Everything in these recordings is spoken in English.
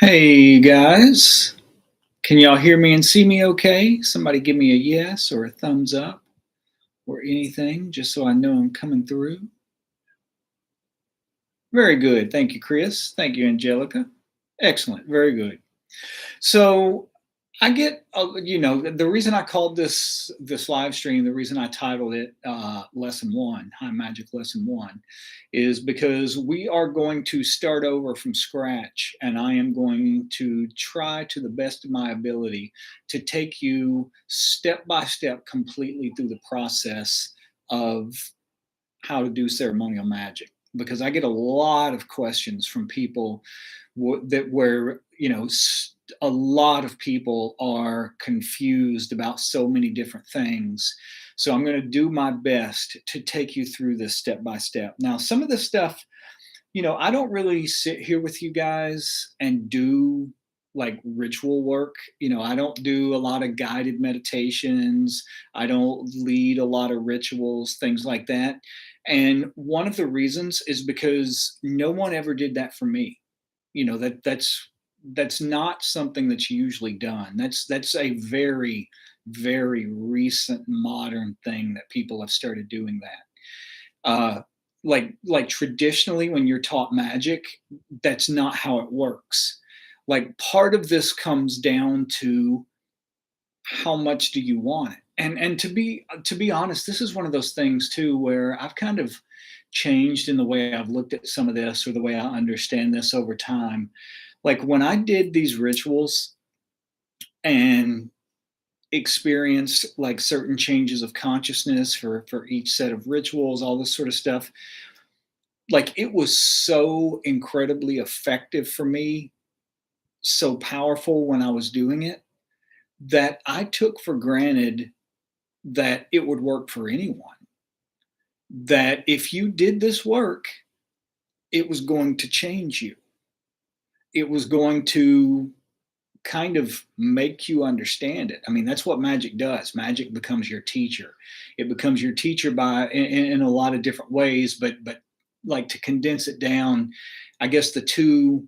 Hey guys, can y'all hear me and see me okay? Somebody give me a yes or a thumbs up or anything just so I know I'm coming through. Very good. Thank you, Chris. Thank you, Angelica. Excellent. Very good. So I get, the reason I called this live stream, the reason I titled it Lesson One, High Magic Lesson One, is because we are going to start over from scratch, and I am going to try to the best of my ability to take you step by step completely through the process of how to do ceremonial magic. Because I get a lot of questions from people that where a lot of people are confused about so many different things. So I'm going to do my best to take you through this step by step. Now, some of this stuff, I don't really sit here with you guys and do like ritual work. I don't do a lot of guided meditations. I don't lead a lot of rituals, things like that. And one of the reasons is because no one ever did that for me. That's not something that's usually done. That's a very very recent modern thing that people have started doing that. Like traditionally when you're taught magic, that's not how it works. Like part of this comes down to how much do you want it? And to be honest, this is one of those things too where I've kind of changed in the way I've looked at some of this or the way I understand this over time. Like when I did these rituals and experienced like certain changes of consciousness for each set of rituals, all this sort of stuff, like it was so incredibly effective for me, so powerful when I was doing it that I took for granted that it would work for anyone. That if you did this work, it was going to change you. It was going to kind of make you understand it. I mean, that's what magic does. Magic becomes your teacher. It becomes your teacher by in a lot of different ways, but like to condense it down, I guess the two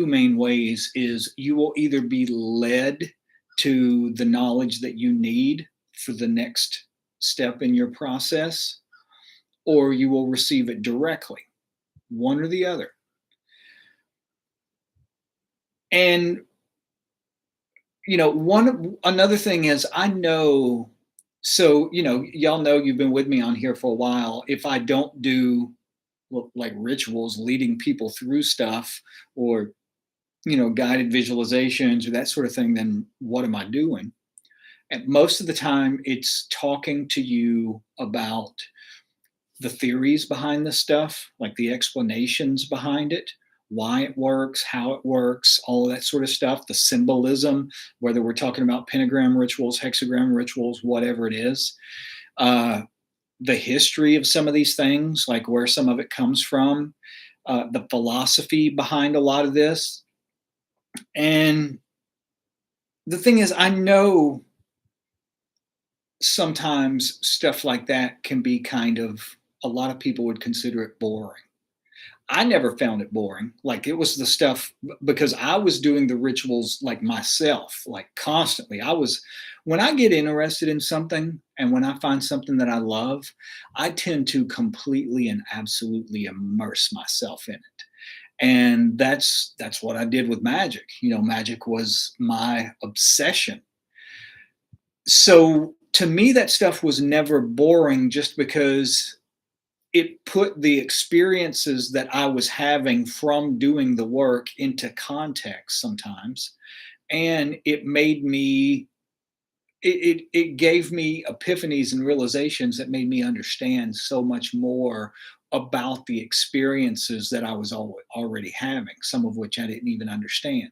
main ways is you will either be led to the knowledge that you need for the next step in your process, or you will receive it directly, one or the other. And one another thing is I know, so y'all know you've been with me on here for a while. If I don't do like rituals leading people through stuff or guided visualizations or that sort of thing, then what am I doing? And most of the time it's talking to you about the theories behind this stuff, like the explanations behind it, why it works, how it works, all of that sort of stuff, the symbolism, whether we're talking about pentagram rituals, hexagram rituals, whatever it is, uh, the history of some of these things, like where some of it comes from, the philosophy behind a lot of this. And the thing is, I know sometimes stuff like that can be kind of, a lot of people would consider it boring. I never found it boring. Like it was the stuff because I was doing the rituals like myself, like constantly. When I get interested in something and when I find something that I love, I tend to completely and absolutely immerse myself in it. And that's what I did with magic. Magic was my obsession. So to me, that stuff was never boring just because it put the experiences that I was having from doing the work into context sometimes. And it made me, it gave me epiphanies and realizations that made me understand so much more about the experiences that I was already having, some of which I didn't even understand.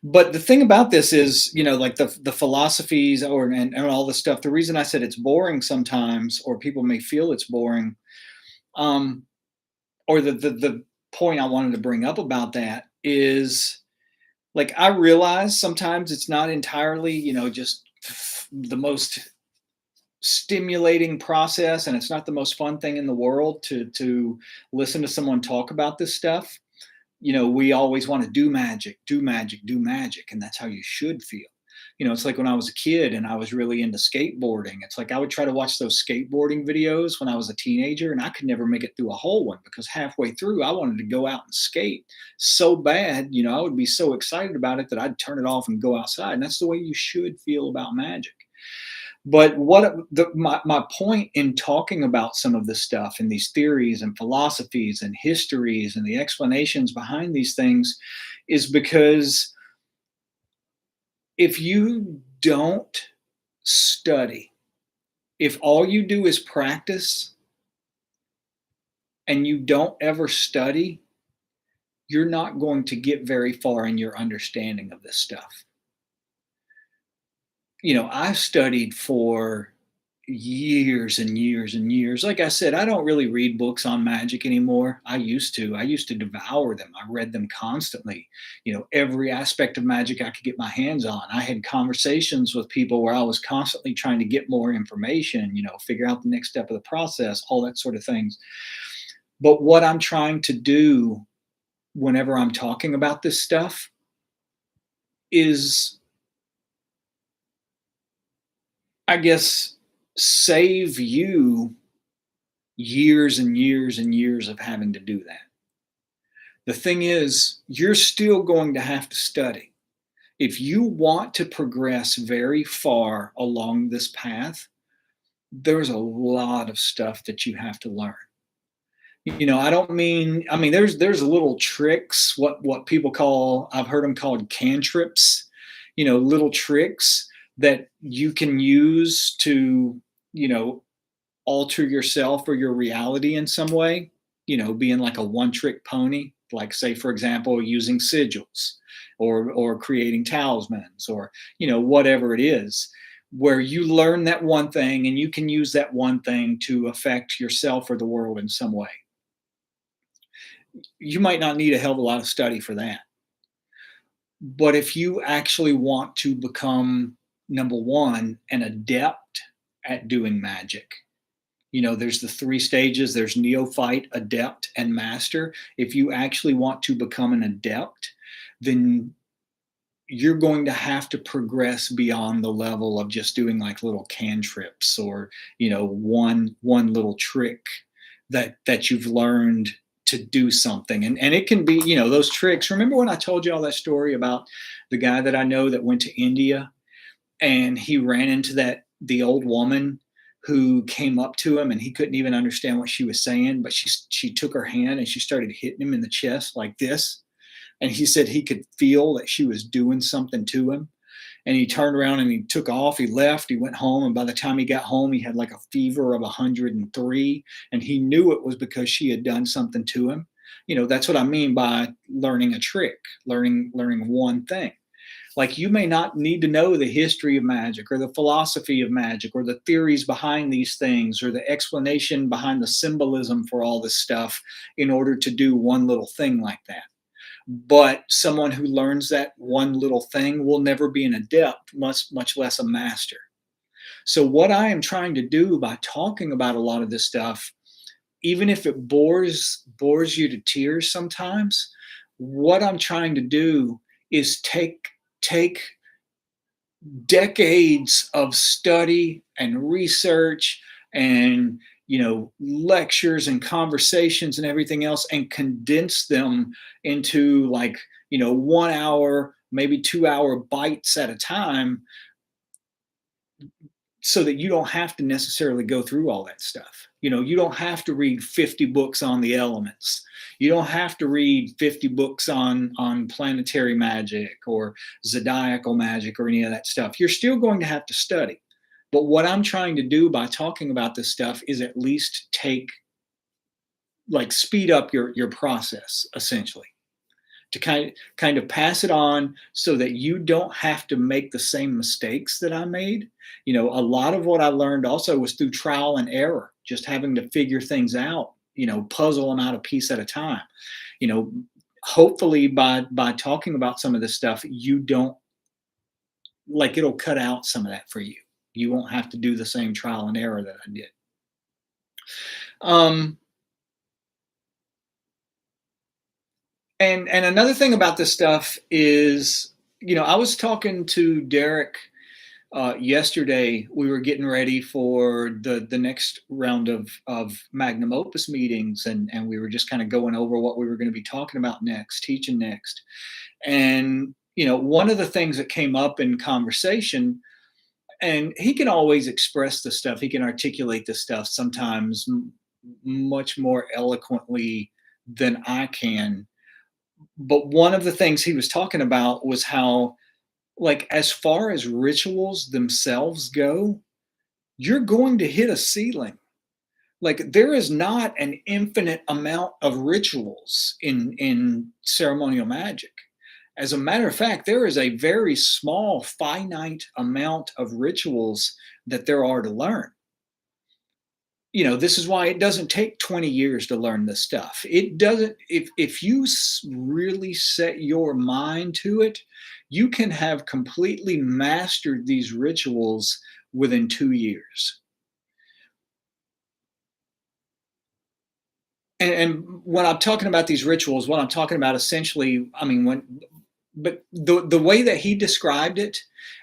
But the thing about this is, like the philosophies and all the stuff, the reason I said it's boring sometimes, or people may feel it's boring, um, or the point I wanted to bring up about that is like I realize sometimes it's not entirely, just the most stimulating process, and it's not the most fun thing in the world to listen to someone talk about this stuff. We always want to do magic, do magic, do magic, and that's how you should feel. It's like when I was a kid and I was really into skateboarding. It's like I would try to watch those skateboarding videos when I was a teenager, and I could never make it through a whole one because halfway through I wanted to go out and skate so bad. I would be so excited about it that I'd turn it off and go outside. And that's the way you should feel about magic. But my point in talking about some of this stuff and these theories and philosophies and histories and the explanations behind these things is because if you don't study, if all you do is practice and you don't ever study, you're not going to get very far in your understanding of this stuff. I've studied for years and years and years. Like I said, I don't really read books on magic anymore. I used to. I used to devour them. I read them constantly. Every aspect of magic I could get my hands on. I had conversations with people where I was constantly trying to get more information, figure out the next step of the process, all that sort of things. But what I'm trying to do whenever I'm talking about this stuff is, I guess, save you years and years and years of having to do that. The thing is, you're still going to have to study. If you want to progress very far along this path, there's a lot of stuff that you have to learn. I mean, there's little tricks, what people call, I've heard them called cantrips, little tricks that you can use to, you know, alter yourself or your reality in some way, being like a one trick pony, like say, for example, using sigils or creating talismans or, whatever it is, where you learn that one thing and you can use that one thing to affect yourself or the world in some way. You might not need a hell of a lot of study for that. But if you actually want to become, number one, an adept at doing magic, there's the three stages, there's neophyte, adept, and master. If you actually want to become an adept, then you're going to have to progress beyond the level of just doing like little cantrips or, one little trick that you've learned to do something. And it can be, those tricks. Remember when I told you all that story about the guy that I know that went to India and he ran into the old woman who came up to him and he couldn't even understand what she was saying, but she took her hand and she started hitting him in the chest like this. And he said he could feel that she was doing something to him. And he turned around and he took off. He left. He went home. And by the time he got home, he had like a fever of 103. And he knew it was because she had done something to him. That's what I mean by learning a trick, learning one thing. Like you may not need to know the history of magic or the philosophy of magic or the theories behind these things or the explanation behind the symbolism for all this stuff in order to do one little thing like that. But someone who learns that one little thing will never be an adept, much less a master. So what I am trying to do by talking about a lot of this stuff, even if it bores you to tears sometimes, what I'm trying to do is take decades of study and research and lectures and conversations and everything else and condense them into like 1 hour, maybe 2 hour bites at a time, so that you don't have to necessarily go through all that stuff. You don't have to read 50 books on the elements. You don't have to read 50 books on planetary magic or zodiacal magic or any of that stuff. You're still going to have to study. But what I'm trying to do by talking about this stuff is at least speed up your process, essentially, to kind of pass it on so that you don't have to make the same mistakes that I made. A lot of what I learned also was through trial and error, just having to figure things out, puzzle them out a piece at a time. Hopefully by talking about some of this stuff, you don't it'll cut out some of that for you. You won't have to do the same trial and error that I did. Um, And another thing about this stuff is, I was talking to Derek yesterday. We were getting ready for the next round of magnum opus meetings, and we were just kind of going over what we were going to be talking about next, teaching next. And one of the things that came up in conversation, and he can always express the stuff, he can articulate the stuff sometimes much more eloquently than I can. But one of the things he was talking about was how, like, as far as rituals themselves go, you're going to hit a ceiling. Like, there is not an infinite amount of rituals in ceremonial magic. As a matter of fact, there is a very small, finite amount of rituals that there are to learn. This is why it doesn't take 20 years to learn this stuff. It doesn't, if you really set your mind to it, you can have completely mastered these rituals within 2 years. And when I'm talking about these rituals, what I'm talking about essentially, I mean, but the way that he described it,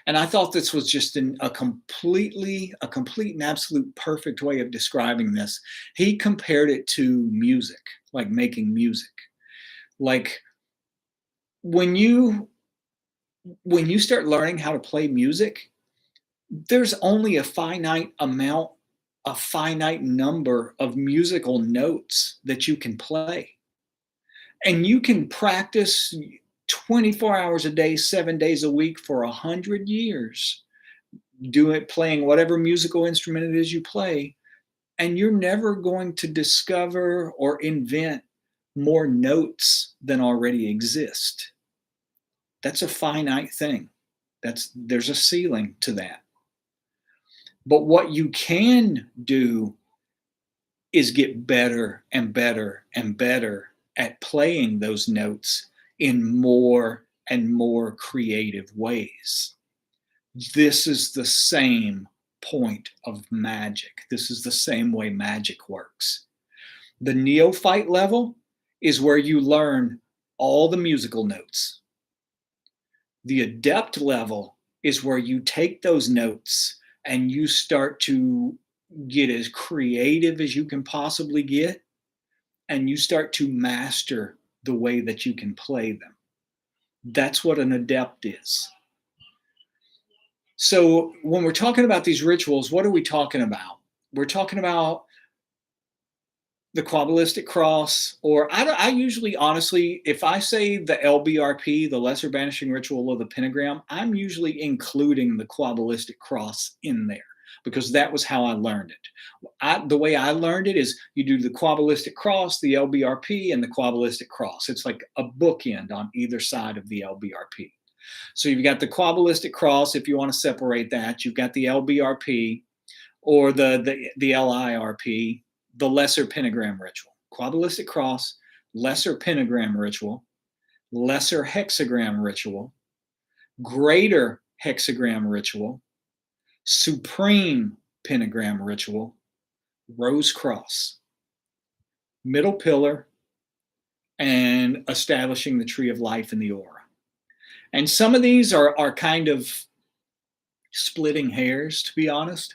and I thought this was just a complete and absolute perfect way of describing this. He compared it to music, like making music. Like, when you start learning how to play music, there's only a finite number of musical notes that you can play. And you can practice 24 hours a day, 7 days a week for 100 years, playing whatever musical instrument it is you play, and you're never going to discover or invent more notes than already exist. That's a finite thing. There's a ceiling to that. But what you can do is get better and better and better at playing those notes in more and more creative ways. This is the same point of magic. This is the same way magic works. The neophyte level is where you learn all the musical notes. The adept level is where you take those notes and you start to get as creative as you can possibly get, and you start to master the way that you can play them. That's what an adept is. So when we're talking about these rituals, what are we talking about? We're talking about the Quabalistic Cross, or I usually, honestly, if I say the LBRP, the Lesser Banishing Ritual of the Pentagram, I'm usually including the Quabalistic Cross in there because that was how I learned it. The way I learned it is you do the Quabalistic Cross, the LBRP, and the Quabalistic Cross. It's like a bookend on either side of the LBRP. So you've got the Quabalistic Cross, if you want to separate that. You've got the LBRP or the LIRP, the Lesser Pentagram Ritual. Quabalistic Cross, Lesser Pentagram Ritual, Lesser Hexagram Ritual, Greater Hexagram Ritual, Supreme Pentagram Ritual, Rose Cross, Middle Pillar, and Establishing the Tree of Life in the Aura. And some of these are kind of splitting hairs, to be honest.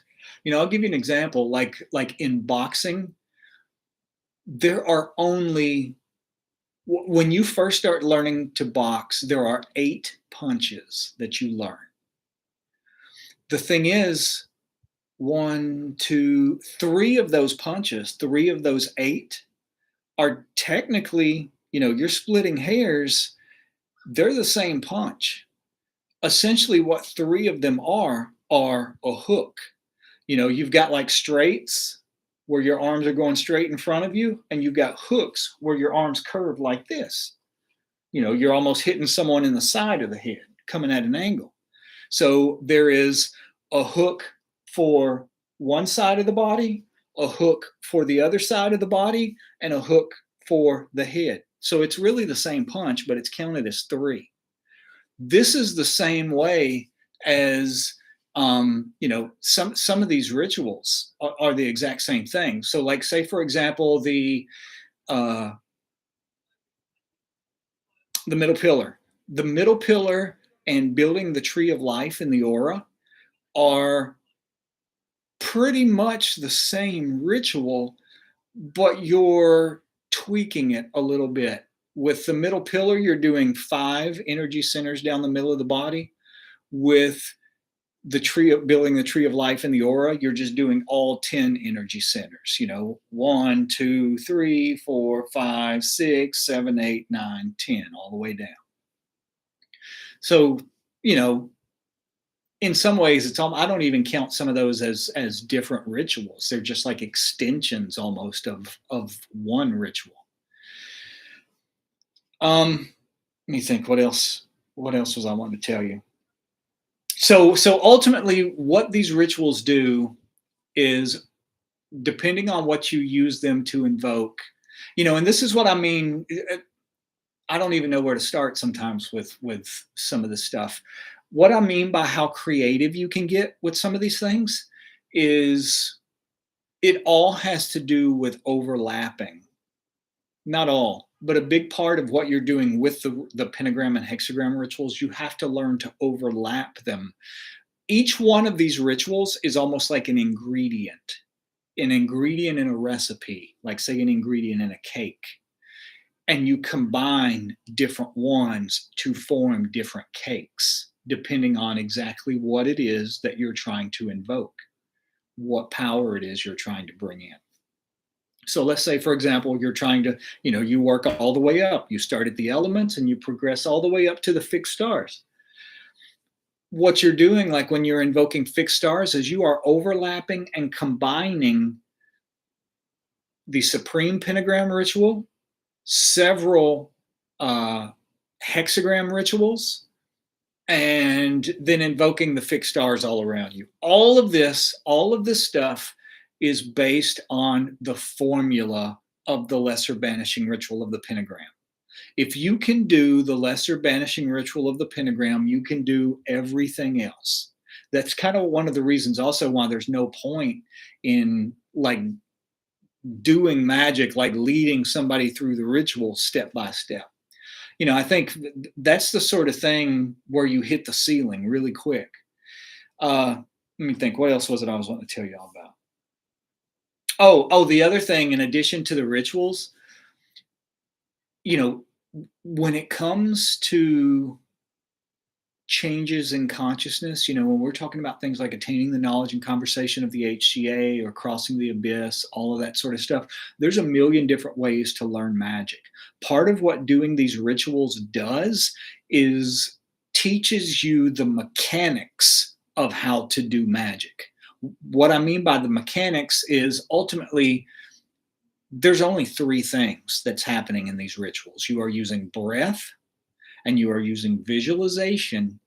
I'll give you an example. Like in boxing, there are only, when you first start learning to box, there are 8 punches that you learn. The thing is, 1, 2, 3 of those punches, 3 of those 8 are technically, you're splitting hairs. They're the same punch. Essentially, what 3 of them are a hook. You've got like straights where your arms are going straight in front of you, and you've got hooks where your arms curve like this. You're almost hitting someone in the side of the head, coming at an angle. So there is a hook for one side of the body, a hook for the other side of the body, and a hook for the head. So it's really the same punch, but it's counted as 3. This is the same way as some of these rituals are the exact same thing. So, like, say for example, the The middle pillar. The middle pillar and building the tree of life in the aura are pretty much the same ritual, but you're tweaking it a little bit. With the middle pillar, you're doing 5 energy centers down the middle of the body. With the tree of building the tree of life in the aura, you're just doing all 10 energy centers, 1, 2, 3, 4, 5, 6, 7, 8, 9, 10, all the way down. So, you know, in some ways it's all, I don't even count some of those as different rituals. They're just like extensions almost of one ritual. Let me think, what else was I wanting to tell you? So ultimately what these rituals do is, depending on what you use them to invoke, and this is what I mean. I don't even know where to start sometimes with some of this stuff. What I mean by how creative you can get with some of these things is, it all has to do with overlapping. Not all, but a big part of what you're doing with the pentagram and hexagram rituals, you have to learn to overlap them. Each one of these rituals is almost like an ingredient in a recipe, like say an ingredient in a cake. And you combine different ones to form different cakes, depending on exactly what it is that you're trying to invoke, what power it is you're trying to bring in. So let's say, for example, you're trying to, you work all the way up. You start at the elements and you progress all the way up to the fixed stars. What you're doing, like when you're invoking fixed stars, is you are overlapping and combining the supreme pentagram ritual, several hexagram rituals, and then invoking the fixed stars all around you. All of this stuff is based on the formula of the lesser banishing ritual of the pentagram. If you can do the lesser banishing ritual of the pentagram, you can do everything else. That's kind of one of the reasons also why there's no point in like doing magic, like leading somebody through the ritual step by step. I think that's the sort of thing where you hit the ceiling really quick. Let me think. What else was it I was wanting to tell you all about? The other thing, in addition to the rituals, you know, when it comes to changes in consciousness, when we're talking about things like attaining the knowledge and conversation of the HCA or crossing the abyss, all of that sort of stuff, there's a million different ways to learn magic. Part of what doing these rituals does is teaches you the mechanics of how to do magic. What I mean by the mechanics is, ultimately, there's only 3 things that's happening in these rituals. You are using breath, and you are using visualization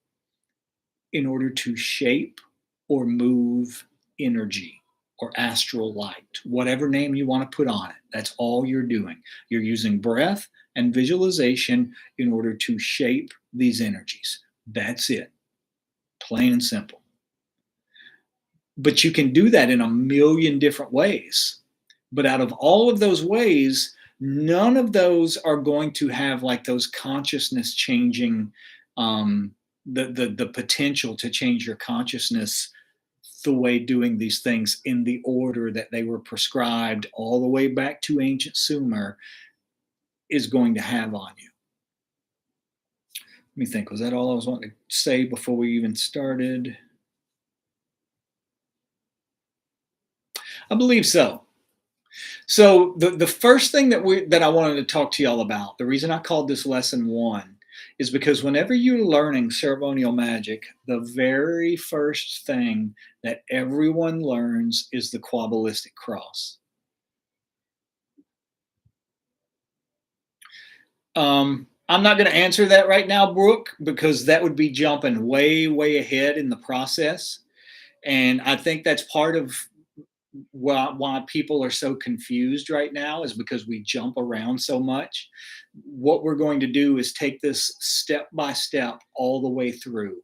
in order to shape or move energy or astral light, whatever name you want to put on it. That's all you're doing. You're using breath and visualization in order to shape these energies. That's it. Plain and simple. But you can do that in a million different ways. But out of all of those ways, none of those are going to have like those consciousness changing, the potential to change your consciousness the way doing these things in the order that they were prescribed all the way back to ancient Sumer is going to have on you. Let me think. Was that all I was wanting to say before we even started? I believe so. So the first thing that I wanted to talk to y'all about, the reason I called this lesson 1, is because whenever you're learning ceremonial magic, the very first thing that everyone learns is the Kabbalistic cross. I'm not going to answer that right now, Brooke, because that would be jumping way, way ahead in the process. And I think that's part of why people are so confused right now, is because we jump around so much. What we're going to do is take this step by step all the way through.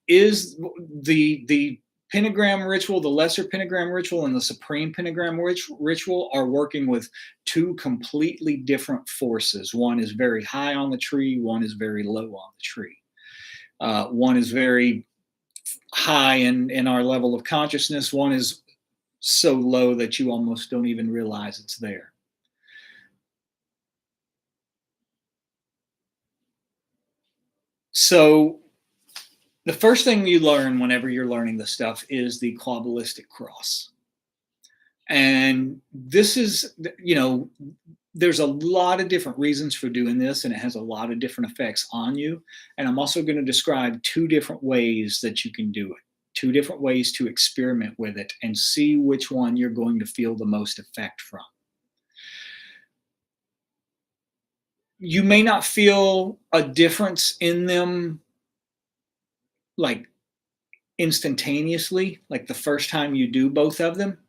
Is the pentagram ritual, the lesser pentagram ritual, and the supreme pentagram ritual are working with two completely different forces. One is very high on the tree, one is very low on the tree. One is very high in our level of consciousness, one is so low that you almost don't even realize it's there. So the first thing you learn whenever you're learning this stuff is the Kabbalistic cross. And this is, there's a lot of different reasons for doing this, and it has a lot of different effects on you. And I'm also going to describe two different ways that you can do it, two different ways to experiment with it and see which one you're going to feel the most effect from. You may not feel a difference in them like instantaneously, like the first time you do both of them.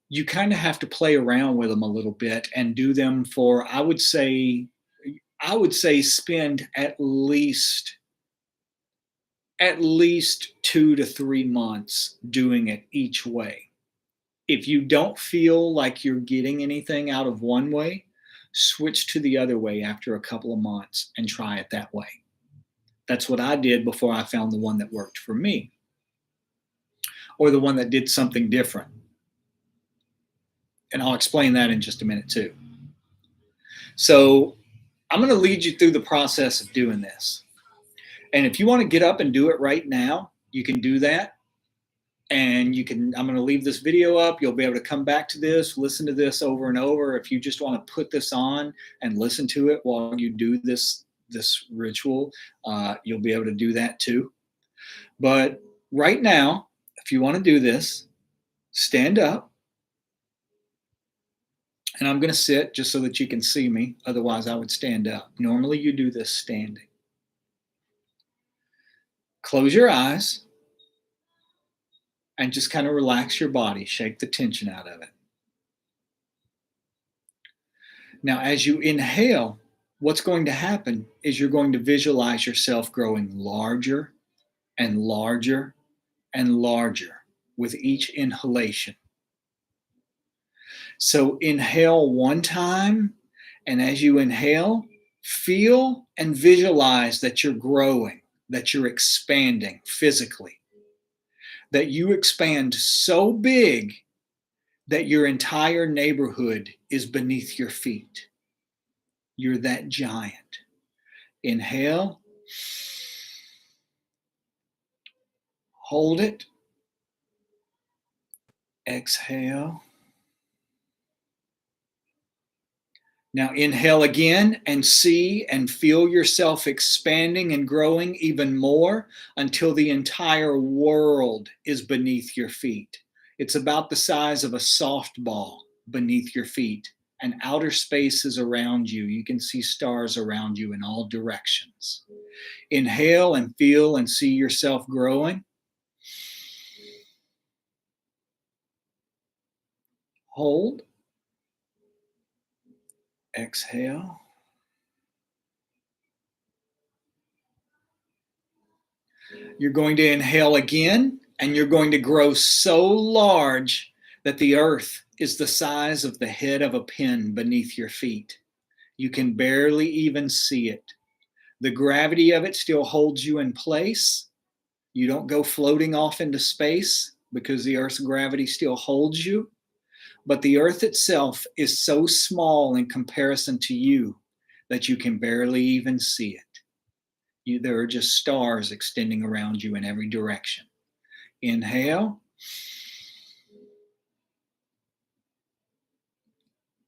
You kind of have to play around with them a little bit and do them for, I would say spend at least 2 to 3 months doing it each way. If you don't feel like you're getting anything out of one way, switch to the other way after a couple of months and try it that way. That's what I did before I found the one that worked for me, or the one that did something different. And I'll explain that in just a minute too. So I'm going to lead you through the process of doing this. And if you want to get up and do it right now, you can do that. And I'm going to leave this video up. You'll be able to come back to this, listen to this over and over. If you just want to put this on and listen to it while you do this ritual, you'll be able to do that too. But right now, if you want to do this, stand up. And I'm going to sit just so that you can see me. Otherwise, I would stand up. Normally, you do this standing. Close your eyes and just kind of relax your body. Shake the tension out of it. Now, as you inhale, what's going to happen is you're going to visualize yourself growing larger and larger and larger with each inhalation. So inhale one time, and as you inhale, feel and visualize that you're growing, that you're expanding physically, that you expand so big that your entire neighborhood is beneath your feet. You're that giant. Inhale. Hold it. Exhale. Now inhale again and see and feel yourself expanding and growing even more until the entire world is beneath your feet. It's about the size of a softball beneath your feet, and outer space is around you. You can see stars around you in all directions. Inhale and feel and see yourself growing. Hold. Exhale. You're going to inhale again, and you're going to grow so large that the earth is the size of the head of a pin beneath your feet. You can barely even see it. The gravity of it still holds you in place. You don't go floating off into space because the earth's gravity still holds you. But the earth itself is so small in comparison to you that you can barely even see it. There are just stars extending around you in every direction. Inhale.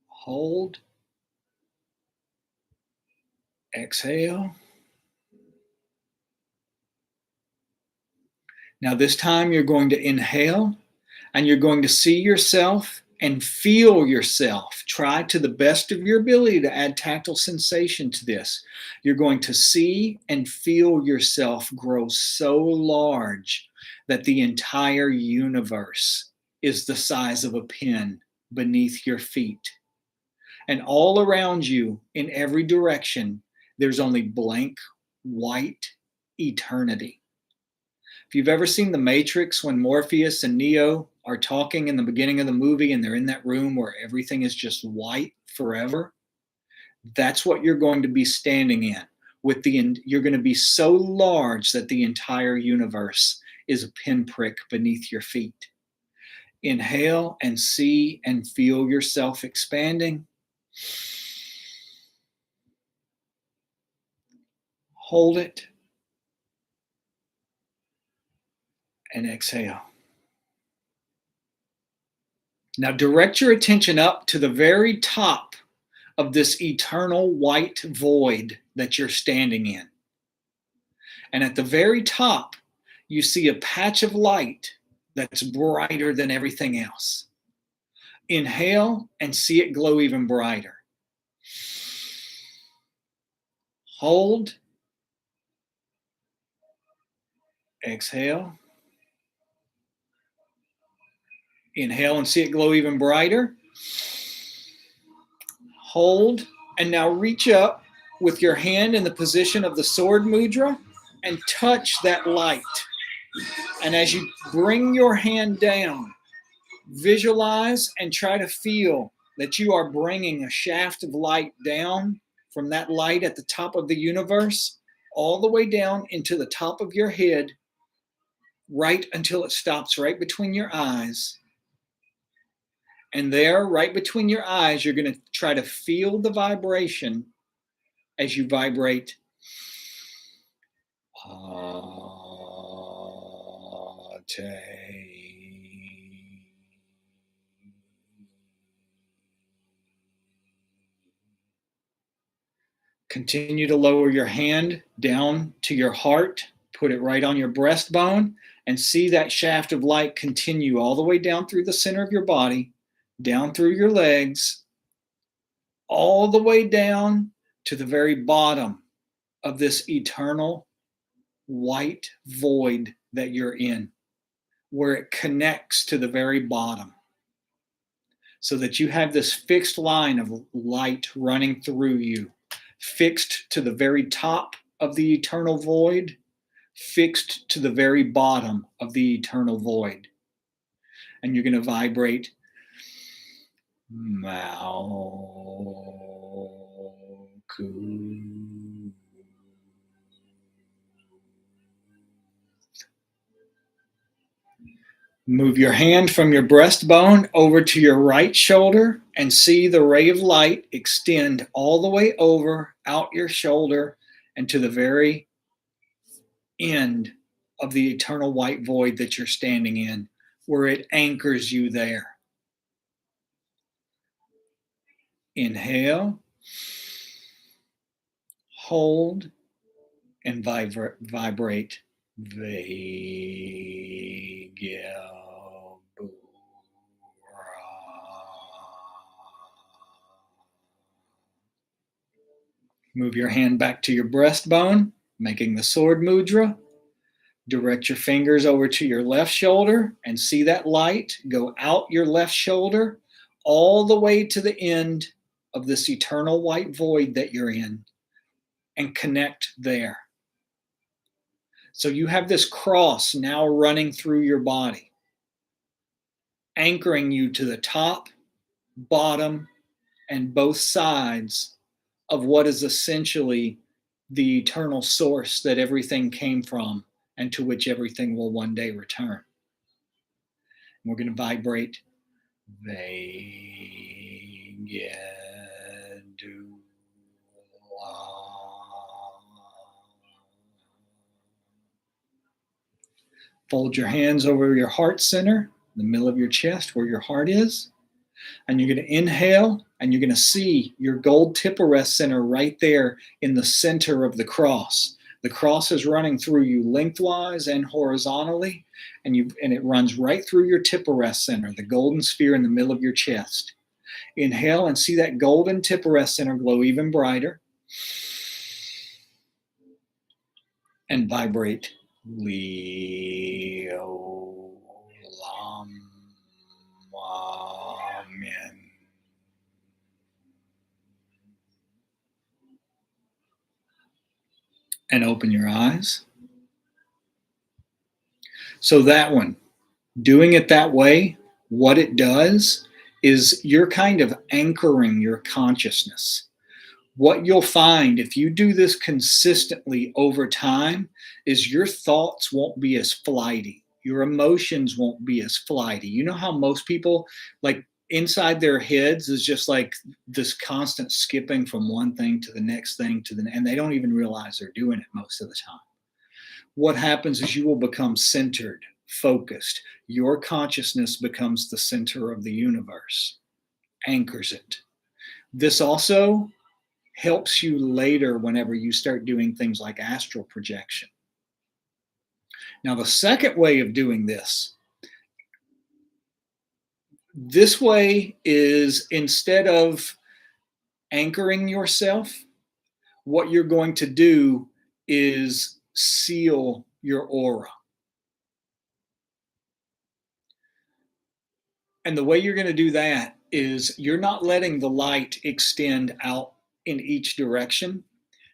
Hold. Exhale. Now this time you're going to inhale, and you're going to see yourself and feel yourself. Try to the best of your ability to add tactile sensation to this. You're going to see and feel yourself grow so large that the entire universe is the size of a pin beneath your feet. And all around you, in every direction, there's only blank, white eternity. If If you've ever seen The Matrix, when Morpheus and Neo are talking in the beginning of the movie and they're in that room where everything is just white forever, that's what you're going to be standing in. You're going to be so large that the entire universe is a pinprick beneath your feet. Inhale and see and feel yourself expanding. Hold it and exhale. Now direct your attention up to the very top of this eternal white void that you're standing in. And at the very top, you see a patch of light that's brighter than everything else. Inhale and see it glow even brighter. Hold. Exhale. Inhale and see it glow even brighter. Hold. And now reach up with your hand in the position of the sword mudra and touch that light. And as you bring your hand down, visualize and try to feel that you are bringing a shaft of light down from that light at the top of the universe all the way down into the top of your head, right until it stops right between your eyes. And there, right between your eyes, you're going to try to feel the vibration as you vibrate. Continue to lower your hand down to your heart, put it right on your breastbone, and see that shaft of light continue all the way down through the center of your body, down through your legs, all the way down to the very bottom of this eternal white void that you're in, where it connects to the very bottom, so that you have this fixed line of light running through you, fixed to the very top of the eternal void, fixed to the very bottom of the eternal void. And you're going to vibrate Malku. Move your hand from your breastbone over to your right shoulder and see the ray of light extend all the way over, out your shoulder, and to the very end of the eternal white void that you're standing in, where it anchors you there. Inhale, hold, and vibrate. Move your hand back to your breastbone, making the sword mudra. Direct your fingers over to your left shoulder and see that light go out your left shoulder all the way to the end of this eternal white void that you're in, and connect there. So you have this cross now running through your body, anchoring you to the top, bottom, and both sides of what is essentially the eternal source that everything came from and to which everything will one day return. And we're going to vibrate Fold your hands over your heart center, the middle of your chest where your heart is. And you're going to inhale, and you're going to see your gold tipperest center right there in the center of the cross. The cross is running through you lengthwise and horizontally, and it runs right through your tipperest center, the golden sphere in the middle of your chest. Inhale and see that golden tipperest center glow even brighter. And vibrate. Leo Lam. Amen. And open your eyes. So that one, doing it that way, what it does is you're kind of anchoring your consciousness. What you'll find if you do this consistently over time is your thoughts won't be as flighty. Your emotions won't be as flighty. You know how most people, like, inside their heads is just like this constant skipping from one thing to the next thing and they don't even realize they're doing it most of the time. What happens is you will become centered, focused. Your consciousness becomes the center of the universe, anchors it. This also helps you later whenever you start doing things like astral projection. Now, the second way of doing this way is, instead of anchoring yourself, what you're going to do is seal your aura. And the way you're going to do that is you're not letting the light extend out in each direction.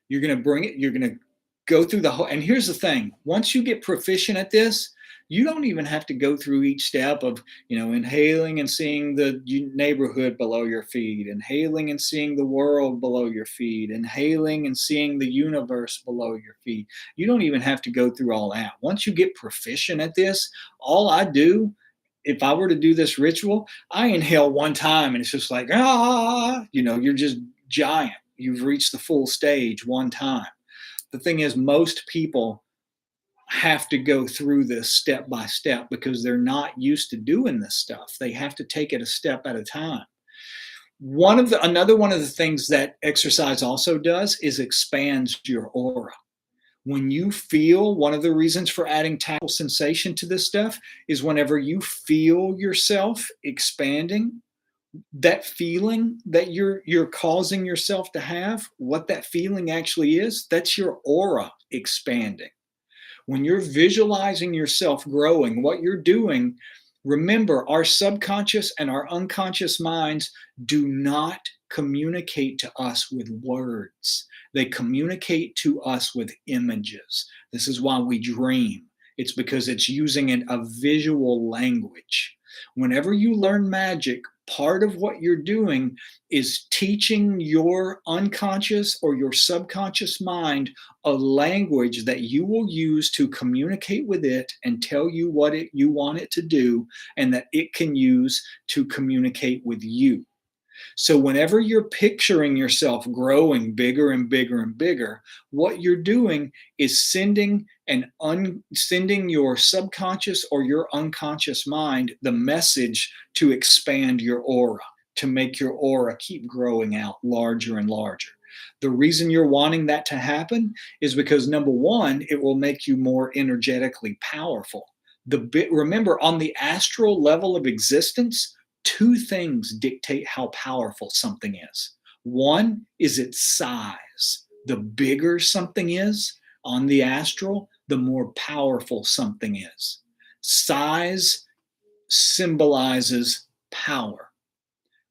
You're going to bring it, you're going to go through the whole. And here's the thing, once you get proficient at this, you don't even have to go through each step of, inhaling and seeing the neighborhood below your feet, inhaling and seeing the world below your feet, inhaling and seeing the universe below your feet. You don't even have to go through all that. Once you get proficient at this, all I do, if I were to do this ritual, I inhale one time and it's just like, you're just giant. You've reached the full stage one time. The thing is, most people have to go through this step by step because they're not used to doing this stuff. They have to take it a step at a time. Another one of the things that exercise also does is expands your aura. When you feel, one of the reasons for adding tactile sensation to this stuff is whenever you feel yourself expanding, that feeling that you're causing yourself to have, what that feeling actually is, that's your aura expanding. When you're visualizing yourself growing, what you're doing, remember, our subconscious and our unconscious minds do not communicate to us with words. They communicate to us with images. This is why we dream. It's because it's using a visual language. Whenever you learn magic, part of what you're doing is teaching your unconscious or your subconscious mind a language that you will use to communicate with it and tell you what you want it to do, and that it can use to communicate with you. So whenever you're picturing yourself growing bigger and bigger and bigger, what you're doing is sending your subconscious or your unconscious mind the message to expand your aura, to make your aura keep growing out larger and larger. The reason you're wanting that to happen is because, number one, it will make you more energetically powerful. Remember, on the astral level of existence, two things dictate how powerful something is. One is its size. The bigger something is on the astral, the more powerful something is. Size symbolizes power.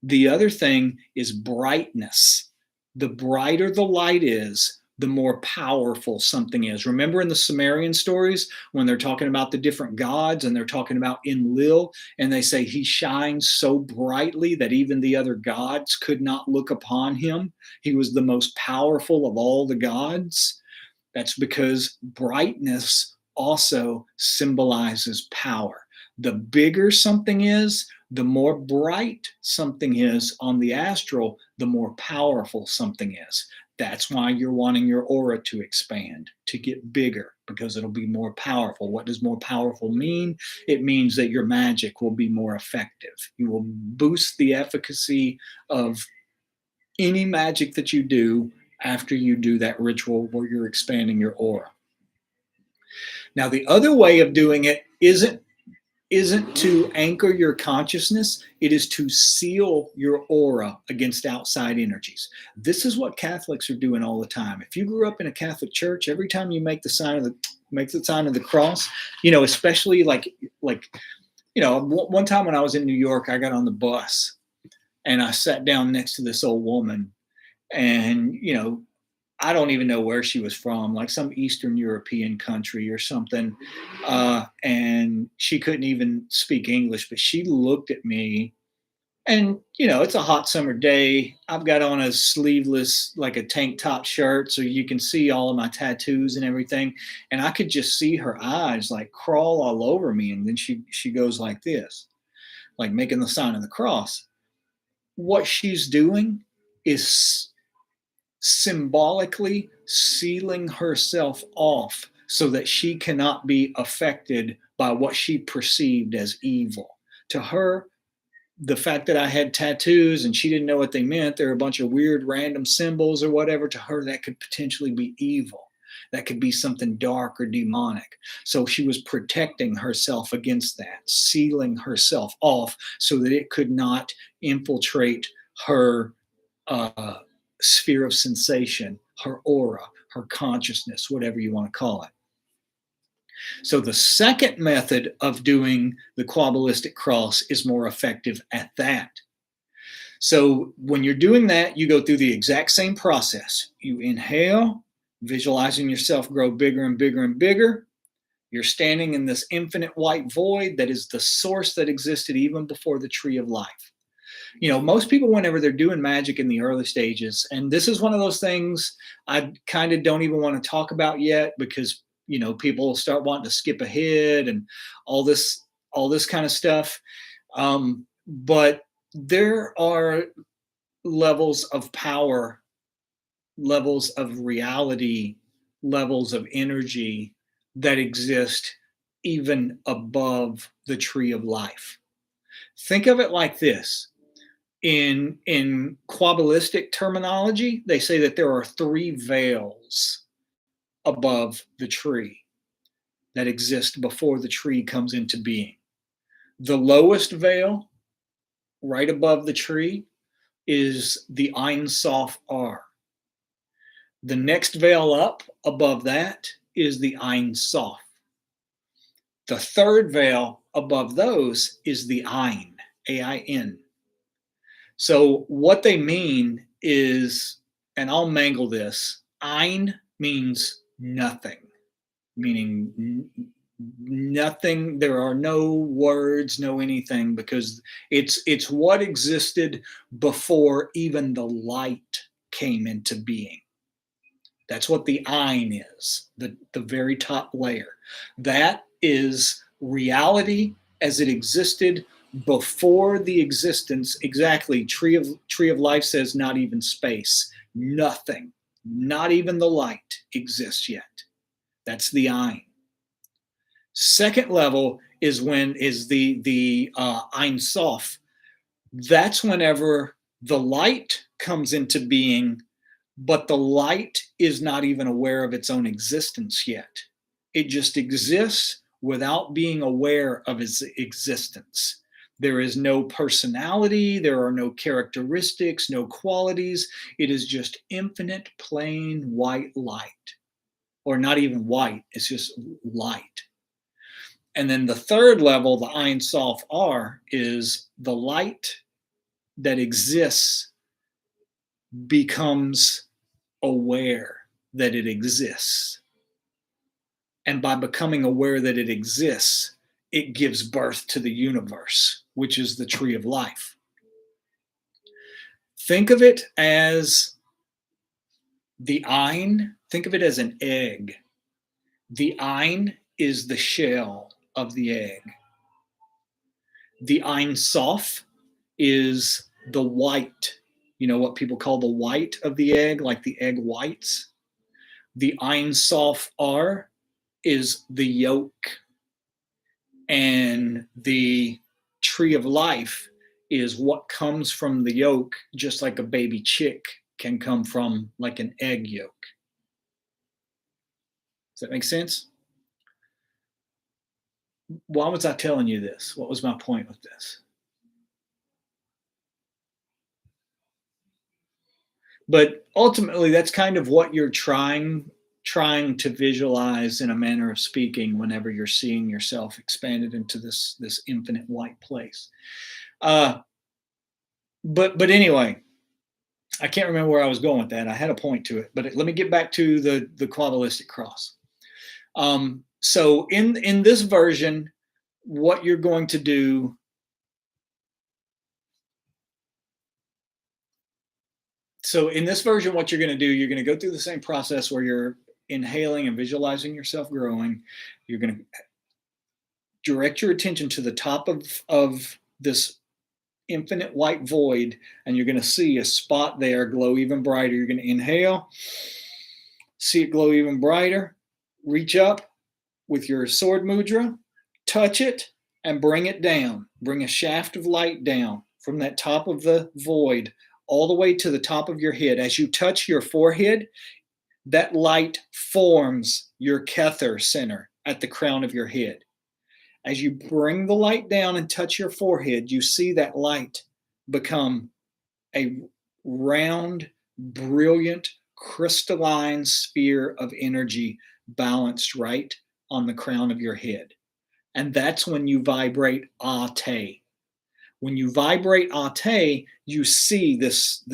The other thing is brightness. The brighter the light is, the more powerful something is. Remember in the Sumerian stories when they're talking about the different gods and they're talking about Enlil, and they say he shines so brightly that even the other gods could not look upon him. He was the most powerful of all the gods. That's because brightness also symbolizes power. The bigger something is, the more bright something is on the astral, the more powerful something is. That's why you're wanting your aura to expand, to get bigger, because it'll be more powerful. What does more powerful mean? It means that your magic will be more effective. You will boost the efficacy of any magic that you do after you do that ritual where you're expanding your aura. Now, the other way of doing it isn't to anchor your consciousness, it is to seal your aura against outside energies. This is what Catholics are doing all the time. If you grew up in a Catholic church, every time you make the sign of the cross, especially one time when I was in New York, I got on the bus and I sat down next to this old woman, and I don't even know where she was from, like some Eastern European country or something. And she couldn't even speak English, but she looked at me, and it's a hot summer day. I've got on a sleeveless, like a tank top shirt, so you can see all of my tattoos and everything. And I could just see her eyes like crawl all over me. And then she goes like this, like making the sign of the cross. What she's doing is symbolically sealing herself off so that she cannot be affected by what she perceived as evil. To her, the fact that I had tattoos and she didn't know what they meant, they're a bunch of weird random symbols or whatever, to her that could potentially be evil. That could be something dark or demonic. So she was protecting herself against that, sealing herself off so that it could not infiltrate her uh, sphere of sensation, her aura, her consciousness, whatever you want to call it. So the second method of doing the Quabbalistic cross is more effective at that. So when you're doing that, you go through the exact same process. You inhale, visualizing yourself grow bigger and bigger and bigger. You're standing in this infinite white void that is the source that existed even before the tree of life. Most people, whenever they're doing magic in the early stages, and this is one of those things I kind of don't even want to talk about yet, because people start wanting to skip ahead and all this kind of stuff. But there are levels of power, levels of reality, levels of energy that exist even above the tree of life. Think of it like this. In Quabbalistic terminology, they say that there are 3 veils above the tree that exist before the tree comes into being. The lowest veil, right above the tree, is the Ein Sof R. The next veil up above that is the Ein Sof. The third veil above those is the Ein, A-I-N. So what they mean is, and I'll mangle this, Ein means nothing, meaning nothing. There are no words, no anything, because it's what existed before even the light came into being. That's what the Ein is, the very top layer. That is reality as it existed before the existence. Exactly. Tree of Life says not even space, nothing, not even the light exists yet. That's the Ein. Second level is the Ein Sof. That's whenever the light comes into being, but the light is not even aware of its own existence yet. It just exists without being aware of its existence. There is no personality, there are no characteristics, no qualities. It is just infinite, plain white light. Or not even white, it's just light. And then the third level, the Ein Sof R, is the light that exists becomes aware that it exists. And by becoming aware that it exists, it gives birth to the universe, which is the tree of life. Think of it as the Ein, think of it as an egg. The Ein is the shell of the egg. The Ein Sof is the white, what people call the white of the egg, like the egg whites. The Ein Sof R is the yolk. And the tree of life is what comes from the yolk, just like a baby chick can come from like an egg yolk. Does that make sense? Why was I telling you this? What was my point with this? But ultimately, that's kind of what you're trying to visualize, in a manner of speaking, whenever you're seeing yourself expanded into this infinite white place. But anyway, I can't remember where I was going with that. I had a point to it, but let me get back to the quadralistic cross. So in this version, what you're going to do. So in this version, what you're going to do, you're going to go through the same process where you're inhaling and visualizing yourself growing. You're going to direct your attention to the top of this infinite white void, and you're going to see a spot there glow even brighter. You're going to inhale, see it glow even brighter, reach up with your sword mudra, touch it, and bring it down. Bring a shaft of light down from that top of the void all the way to the top of your head. As you touch your forehead, that light forms your Kether center at the crown of your head. As you bring the light down and touch your forehead, you see that light become a round, brilliant, crystalline sphere of energy balanced right on the crown of your head. And that's when you vibrate Ate. When you vibrate Ate, you see this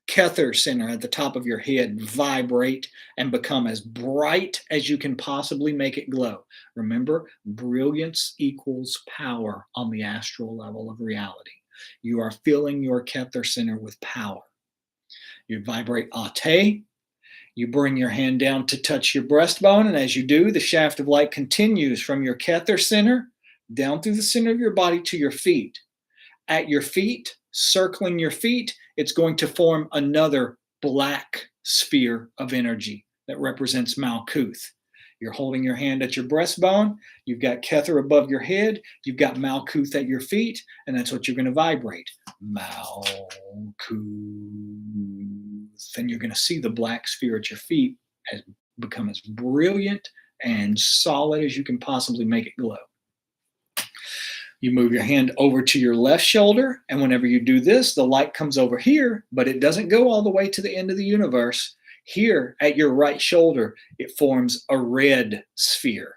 Kether center at the top of your head vibrate and become as bright as you can possibly make it glow. Remember, brilliance equals power on the astral level of reality. You are filling your Kether center with power. You vibrate Ate. You bring your hand down to touch your breastbone, and as you do, the shaft of light continues from your Kether center down through the center of your body to your feet. At your feet, circling your feet, it's going to form another black sphere of energy that represents Malkuth. You're holding your hand at your breastbone. You've got Kether above your head. You've got Malkuth at your feet, and that's what you're going to vibrate. Malkuth. And you're going to see the black sphere at your feet become as brilliant and solid as you can possibly make it glow. You move your hand over to your left shoulder, and whenever you do this, the light comes over here, but it doesn't go all the way to the end of the universe. Here at your right shoulder, it forms a red sphere,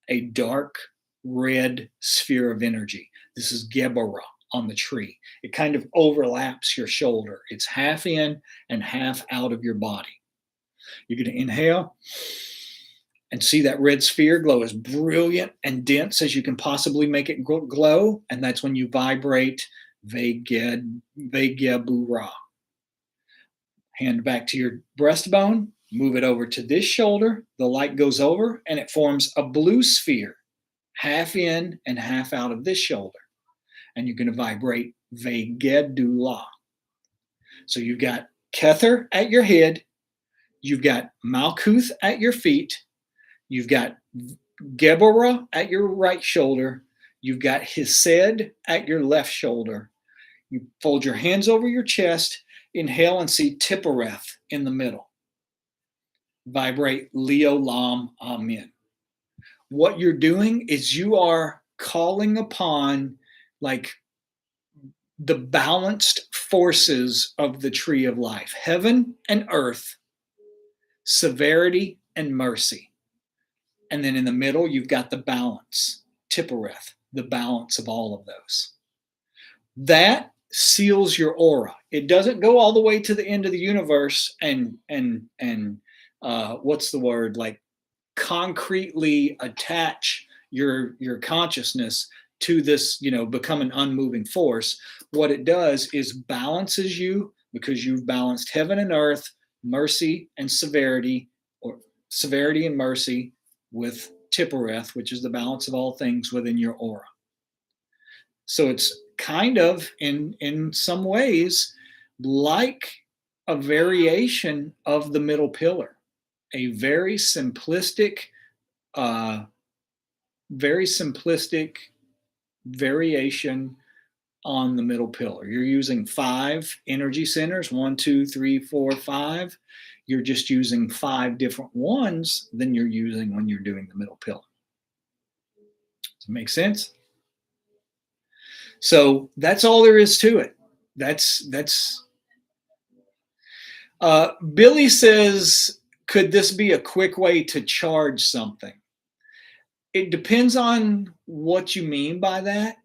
a dark red sphere of energy. This is Geborah on the tree. It kind of overlaps your shoulder. It's half in and half out of your body. You're going to inhale and see that red sphere glow as brilliant and dense as you can possibly make it glow. And that's when you vibrate Vegebura. Hand back to your breastbone, move it over to this shoulder. The light goes over and it forms a blue sphere, half in and half out of this shoulder. And you're going to vibrate Vegedula. So you've got Kether at your head, you've got Malkuth at your feet, you've got Geborah at your right shoulder. You've got Hesed at your left shoulder. You fold your hands over your chest, inhale and see Tiphareth in the middle. Vibrate Leolam Amen. What you're doing is you are calling upon like the balanced forces of the tree of life, heaven and earth, severity and mercy. And then in the middle, you've got the balance, Tiphareth, the balance of all of those. That seals your aura. It doesn't go all the way to the end of the universe and what's the word? Like concretely attach your consciousness to this, become an unmoving force. What it does is balances you because you've balanced heaven and earth, mercy and severity, or severity and mercy, with Tiphareth, which is the balance of all things within your aura. So it's kind of, in some ways, like a variation of the middle pillar, a very simplistic variation on the middle pillar. You're using 5 energy centers, 1, 2, 3, 4, 5. You're just using 5 different ones than you're using when you're doing the middle pillar. Does it make sense? So that's all there is to it. Billy says, could this be a quick way to charge something? It depends on what you mean by that.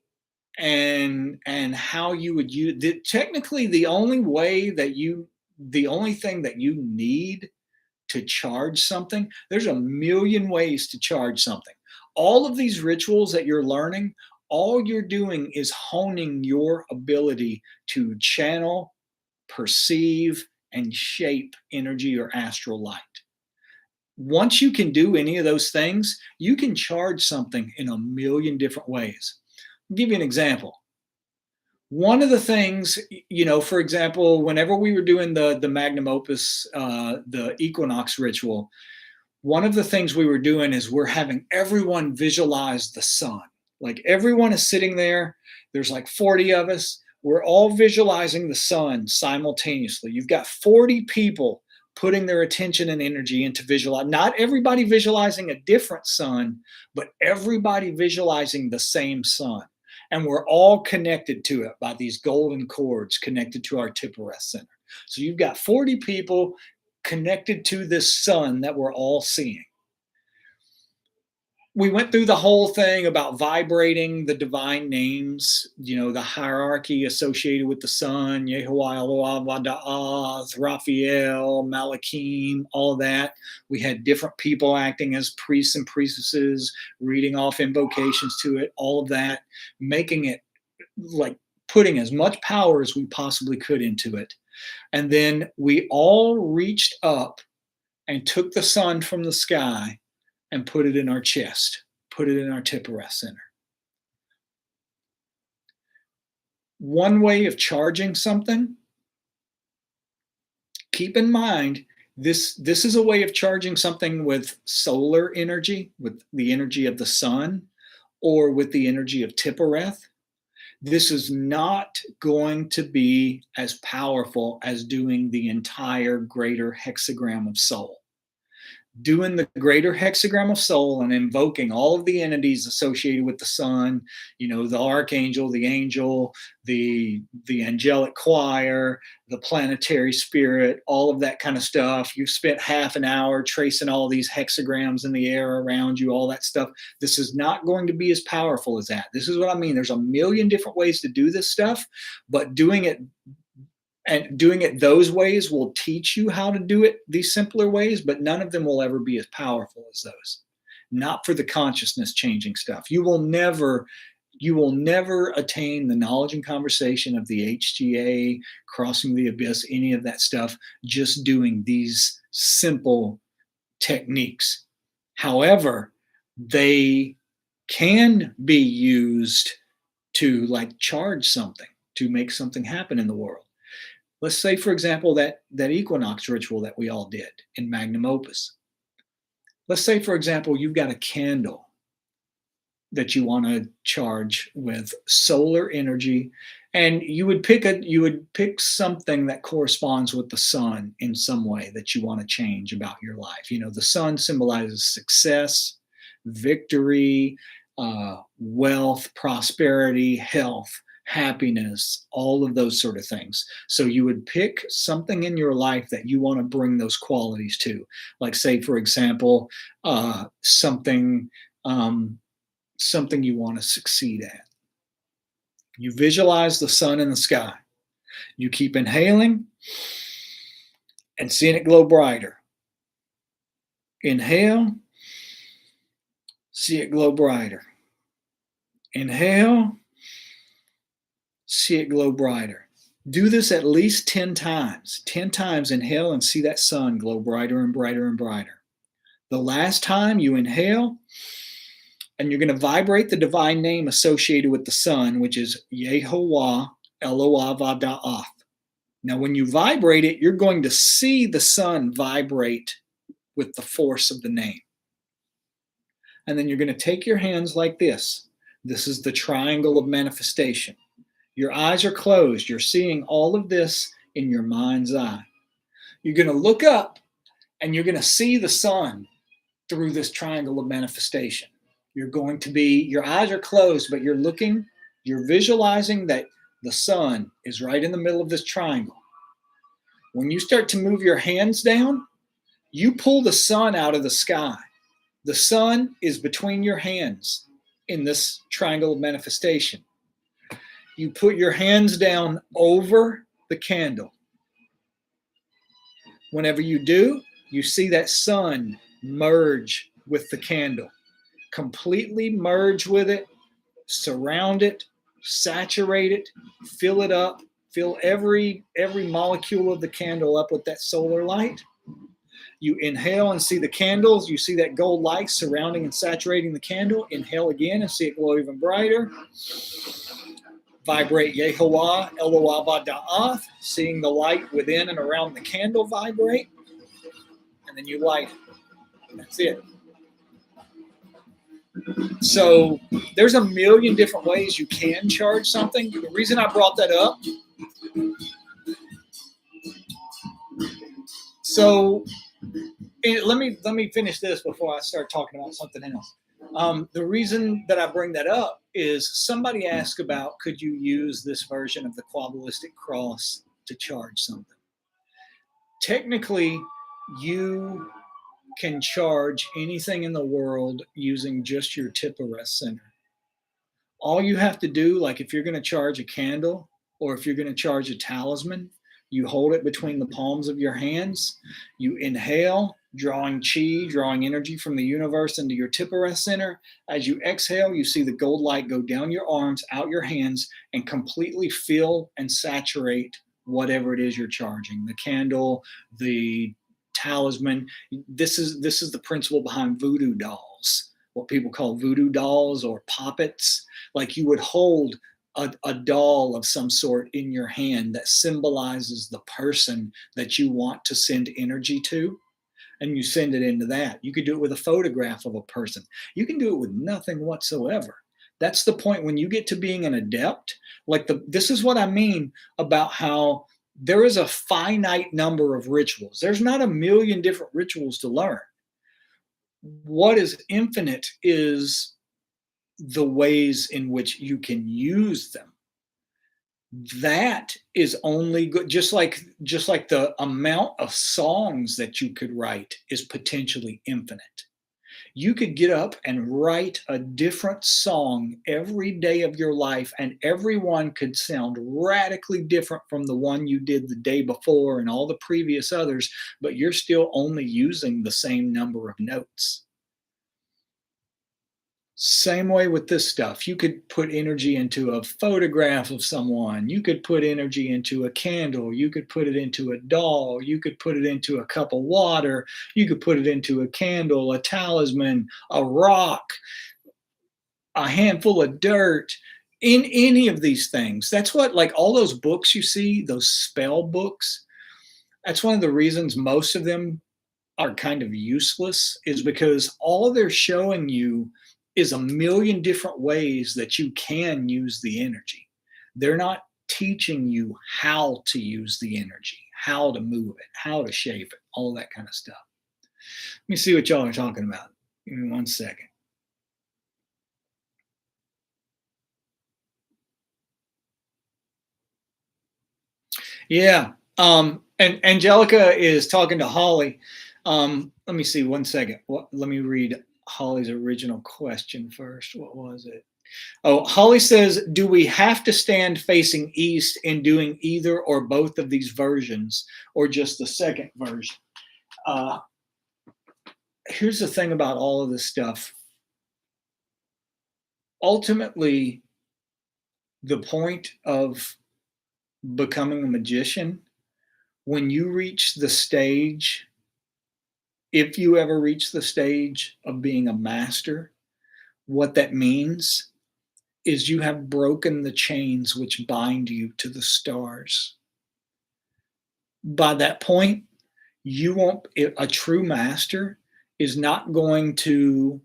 and how you would use technically the only thing that you need to charge something, there's a million ways to charge something. All of these rituals that you're learning, all you're doing is honing your ability to channel, perceive, and shape energy or astral light. Once you can do any of those things, you can charge something in a million different ways. I'll give you an example. One of the things, for example, whenever we were doing the magnum opus, the equinox ritual, one of the things we were doing is we're having everyone visualize the sun. Like everyone is sitting there. There's like 40 of us. We're all visualizing the sun simultaneously. You've got 40 people putting their attention and energy into visualize. Not everybody visualizing a different sun, but everybody visualizing the same sun. And we're all connected to it by these golden cords connected to our Tippereth center. So you've got 40 people connected to this sun that we're all seeing. We went through the whole thing about vibrating the divine names, the hierarchy associated with the sun, Yehovah, Eloah, Vada'az, Raphael, Malachim, all that. We had different people acting as priests and priestesses, reading off invocations to it, all of that, making it like putting as much power as we possibly could into it. And then we all reached up and took the sun from the sky and put it in our chest, put it in our Tippereth center. One way of charging something, keep in mind, this is a way of charging something with solar energy, with the energy of the sun, or with the energy of Tippereth. This is not going to be as powerful as doing the entire greater hexagram of soul. Doing the greater hexagram of soul and invoking all of the entities associated with the sun, the archangel, the angel, the angelic choir, the planetary spirit, all of that kind of stuff. You've spent half an hour tracing all these hexagrams in the air around you, all that stuff. This is not going to be as powerful as that. This is what I mean. There's a million different ways to do this stuff, but doing it those ways will teach you how to do it these simpler ways, but none of them will ever be as powerful as those. Not for the consciousness changing stuff. You will never attain the knowledge and conversation of the HGA, crossing the abyss, any of that stuff, just doing these simple techniques. However, they can be used to charge something, to make something happen in the world. Let's say, for example, that equinox ritual that we all did in magnum opus. Let's say, for example, you've got a candle that you want to charge with solar energy, and you would pick something that corresponds with the sun in some way that you want to change about your life. The sun symbolizes success, victory, wealth, prosperity, health, happiness, all of those sort of things. So you would pick something in your life that you want to bring those qualities to. Like, say, for example, something you want to succeed at. You visualize the sun in the sky. You keep inhaling and seeing it glow brighter. Inhale, see it glow brighter. Inhale, see it glow brighter. Do this at least 10 times. 10 times inhale and see that sun glow brighter and brighter and brighter. The last time you inhale, and you're going to vibrate the divine name associated with the sun, which is Yehovah Eloah Vada'ath. Now, when you vibrate it, you're going to see the sun vibrate with the force of the name. And then you're going to take your hands like this. This is the triangle of manifestation. Your eyes are closed. You're seeing all of this in your mind's eye. You're going to look up and you're going to see the sun through this triangle of manifestation. Your eyes are closed, but you're visualizing that the sun is right in the middle of this triangle. When you start to move your hands down, you pull the sun out of the sky. The sun is between your hands in this triangle of manifestation. You put your hands down over the candle. Whenever you do, you see that sun merge with the candle, completely merge with it, surround it, saturate it, fill it up, fill every molecule of the candle up with that solar light. You inhale and see the candles. You see that gold light surrounding and saturating the candle. Inhale again and see it glow even brighter. Vibrate Yehovah Elohava Da'ath, seeing the light within and around the candle vibrate. And then you light it. That's it. So there's a million different ways you can charge something. The reason I brought that up, so let me finish this before I start talking about something else. The reason that I bring that up is somebody asked about, could you use this version of the Quabbalistic cross to charge something? Technically, you can charge anything in the world using just your tip arrest center. All you have to do, like if you're going to charge a candle or if you're going to charge a talisman, you hold it between the palms of your hands. You inhale, drawing chi, drawing energy from the universe into your tip arrest center. As you exhale, you see the gold light go down your arms, out your hands, and completely fill and saturate whatever it is you're charging. The candle, the talisman. This is the principle behind voodoo dolls, what people call voodoo dolls or poppets. Like you would hold a doll of some sort in your hand that symbolizes the person that you want to send energy to, and you send it into that. You could do it with a photograph of a person. You can do it with nothing whatsoever. That's the point when you get to being an adept. This is what I mean about how there is a finite number of rituals. There's not a million different rituals to learn. What is infinite is the ways in which you can use them. That is only good. Just like the amount of songs that you could write is potentially infinite. You could get up and write a different song every day of your life, and every one could sound radically different from the one you did the day before and all the previous others, but you're still only using the same number of notes. Same way with this stuff. You could put energy into a photograph of someone. You could put energy into a candle. You could put it into a doll. You could put it into a cup of water. You could put it into a candle, a talisman, a rock, a handful of dirt, in any of these things. That's what, like all those books you see, those spell books, that's one of the reasons most of them are kind of useless, is because all they're showing you is a million different ways that you can use the energy. They're not teaching you how to use the energy, how to move it, how to shape it, all that kind of stuff. Let me see what y'all are talking about. Give me 1 second. Yeah. And Angelica is talking to Holly. Let me see 1 second. Let me read Holly's original question first. What was it? Oh, Holly says, do we have to stand facing east in doing either or both of these versions, or just the second version? Here's the thing about all of this stuff. Ultimately, the point of becoming a magician, when you reach the stage, if you ever reach the stage of being a master, what that means is you have broken the chains which bind you to the stars. By that point, a true master is not going to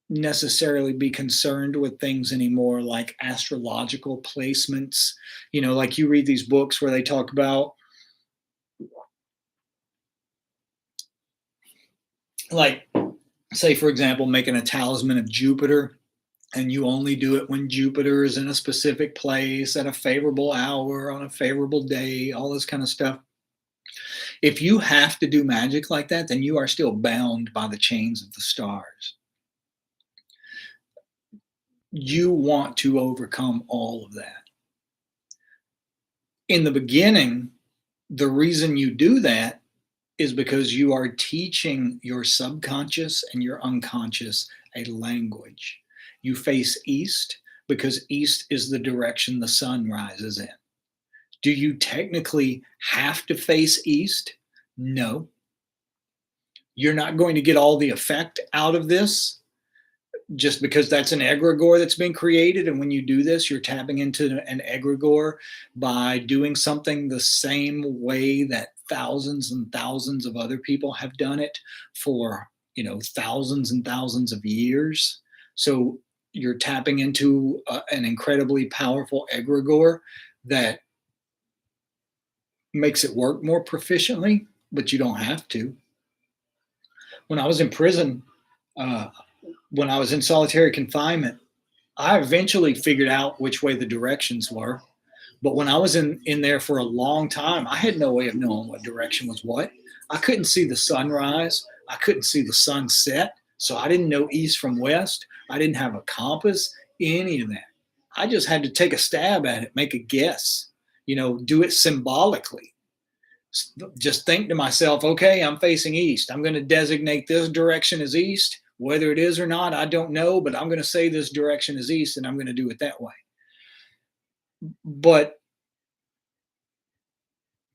necessarily be concerned with things anymore like astrological placements. Like you read these books where they talk about, like, say, for example, making a talisman of Jupiter, and you only do it when Jupiter is in a specific place at a favorable hour on a favorable day, all this kind of stuff. If you have to do magic like that, then you are still bound by the chains of the stars. You want to overcome all of that. In the beginning, the reason you do that is because you are teaching your subconscious and your unconscious a language. You face east because east is the direction the sun rises in. Do you technically have to face east? No. You're not going to get all the effect out of this just because that's an egregore that's been created. And when you do this, you're tapping into an egregore by doing something the same way that thousands and thousands of other people have done it for, thousands and thousands of years. So you're tapping into an incredibly powerful egregore that makes it work more proficiently, but you don't have to. When I was in prison, uh, when I was in solitary confinement, I eventually figured out which way the directions were. But when I was in there for a long time, I had no way of knowing what direction was what. I couldn't see the sunrise. I couldn't see the sunset. So I didn't know east from west. I didn't have a compass, any of that. I just had to take a stab at it, make a guess, do it symbolically. Just think to myself, okay, I'm facing east. I'm going to designate this direction as east. Whether it is or not, I don't know, but I'm going to say this direction is east and I'm going to do it that way. But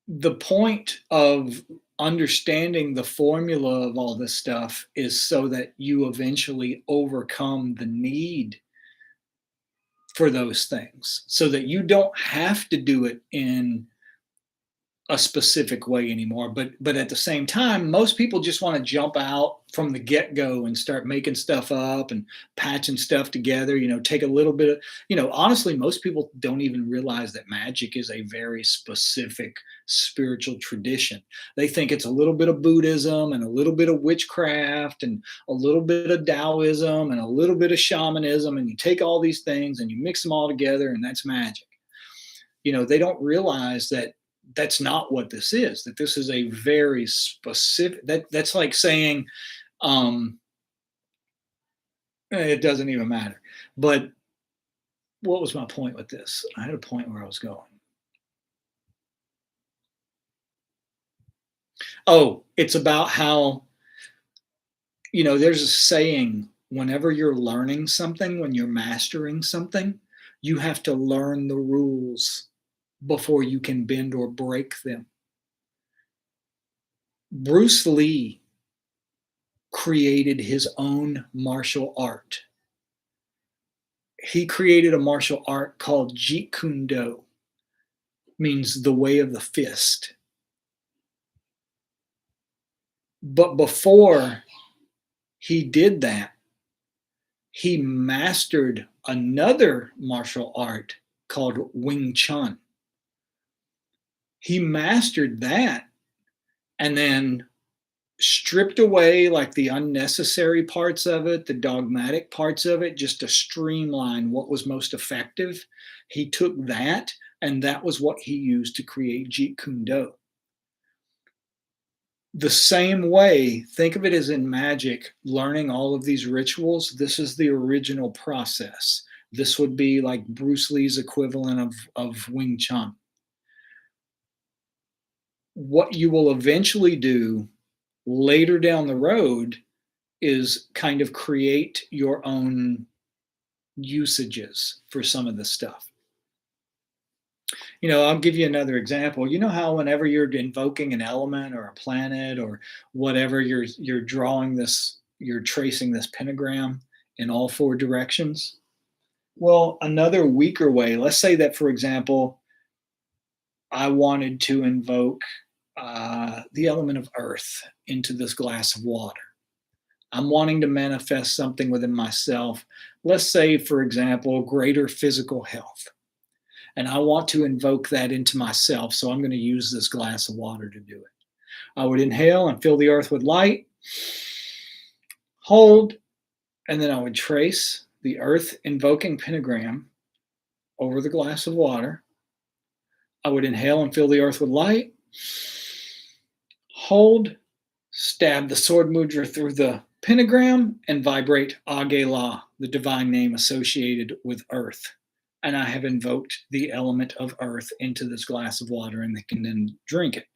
the point of understanding the formula of all this stuff is so that you eventually overcome the need for those things, so that you don't have to do it in a specific way anymore. But at the same time, most people just want to jump out from the get-go and start making stuff up and patching stuff together, take a little bit of, honestly, most people don't even realize that magic is a very specific spiritual tradition. They think it's a little bit of Buddhism and a little bit of witchcraft and a little bit of Taoism and a little bit of shamanism, and you take all these things and you mix them all together and that's magic. They don't realize that that's not what this is, that this is a very specific, that's like saying, it doesn't even matter. But what was my point with this? I had a point where I was going. Oh, it's about how, there's a saying, whenever you're learning something, when you're mastering something, you have to learn the rules before you can bend or break them. Bruce Lee created his own martial art. He created a martial art called Jeet Kune Do, means the way of the fist. But before he did that, he mastered another martial art called Wing Chun. He mastered that and then stripped away like the unnecessary parts of it, the dogmatic parts of it, just to streamline what was most effective. He took that, and that was what he used to create Jeet Kune Do. The same way, think of it as in magic, learning all of these rituals. This is the original process. This would be like Bruce Lee's equivalent of Wing Chun. What you will eventually do later down the road is kind of create your own usages for some of this stuff. I'll give you another example. You know how whenever you're invoking an element or a planet or whatever, you're drawing this, you're tracing this pentagram in all four directions? Well, another weaker way, let's say that, for example, I wanted to invoke the element of earth into this glass of water. I'm wanting to manifest something within myself. Let's say, for example, greater physical health. And I want to invoke that into myself. So I'm going to use this glass of water to do it. I would inhale and fill the earth with light, hold, and then I would trace the earth invoking pentagram over the glass of water. I would inhale and fill the earth with light, hold, stab the sword mudra through the Pentagram and vibrate Agela, the divine name associated with earth. And I have invoked the element of earth into this glass of water and they can then drink it.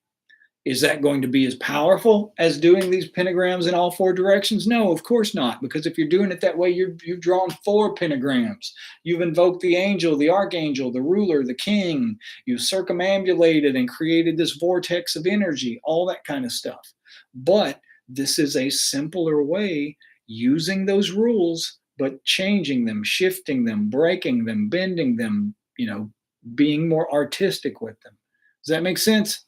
Is that going to be as powerful as doing these pentagrams in all four directions? No, of course not. Because if you're doing it that way, you've drawn four pentagrams. You've invoked the angel, the archangel, the ruler, the king. You've circumambulated and created this vortex of energy, all that kind of stuff. But this is a simpler way using those rules, but changing them, shifting them, breaking them, bending them, being more artistic with them. Does that make sense?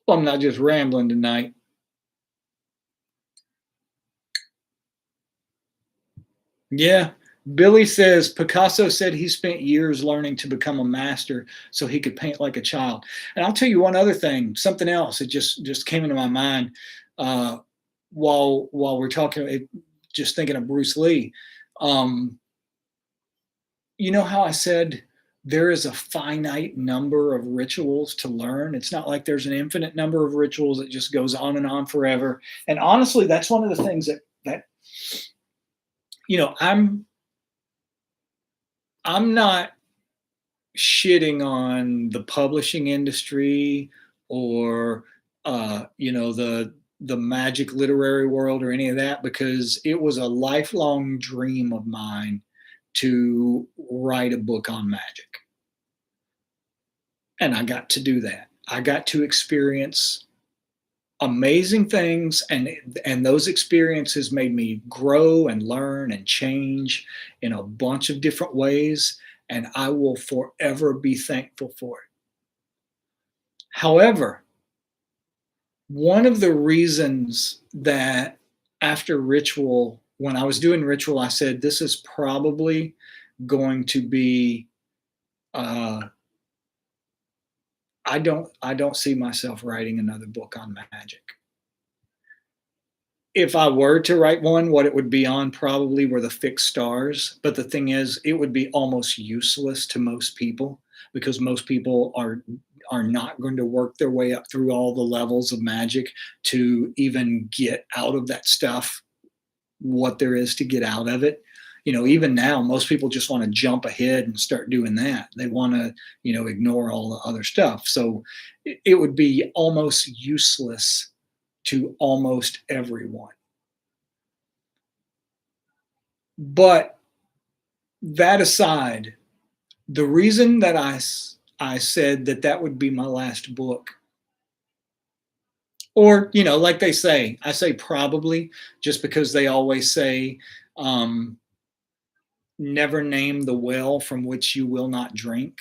Well, I'm not just rambling tonight. Yeah. Billy says Picasso said he spent years learning to become a master so he could paint like a child. And I'll tell you one other thing, something else that just came into my mind uh, while we're talking, just thinking of Bruce Lee. Um, you know how I said there is a finite number of rituals to learn? It's not like there's an infinite number of rituals that just goes on and on forever. And honestly, that's one of the things that you know, I'm not shitting on the publishing industry or the Magic literary world or any of that because it was a lifelong dream of mine to write a book on magic. And I got to do that. I got to experience amazing things and those experiences made me grow and learn and change in a bunch of different ways and I will forever be thankful for it. However, one of the reasons that after ritual when I was doing ritual I said this is probably going to be uh, I don't see myself writing another book on magic. If I were to write one, what it would be on probably were the fixed stars. But the thing is, it would be almost useless to most people because most people are not going to work their way up through all the levels of magic to even get out of that stuff what there is to get out of it. Even now, most people just want to jump ahead and start doing that. They want to, ignore all the other stuff. So it would be almost useless to almost everyone. But that aside, the reason that I said that that would be my last book, or, like they say, I say probably just because they always say, um, never name the well from which you will not drink,